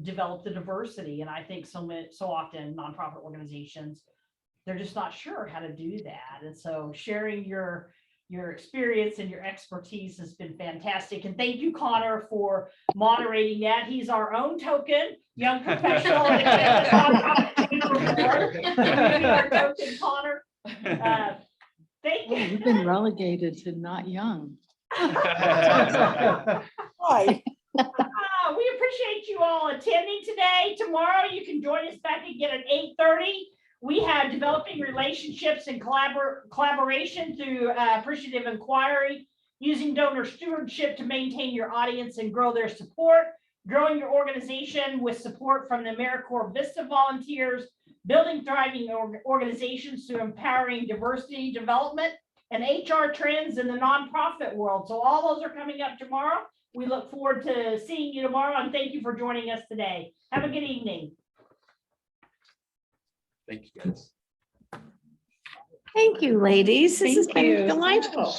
develop the diversity. And I think so often nonprofit organizations, they're just not sure how to do that. And so sharing your experience and your expertise has been fantastic. And thank you, Connor, for moderating that. He's our own token young professional. Our token, Connor. Thank you. You've been relegated to not young. Right. We appreciate you all attending today. Tomorrow you can join us back again at 8:30. We have developing relationships and collaboration through appreciative inquiry, using donor stewardship to maintain your audience and grow their support, growing your organization with support from the AmeriCorps Vista volunteers, building thriving organizations through empowering diversity development, and HR trends in the nonprofit world. So all those are coming up tomorrow. We look forward to seeing you tomorrow, and thank you for joining us today. Have a good evening. Thank you, guys. Thank you, ladies. This has Thank you. been delightful.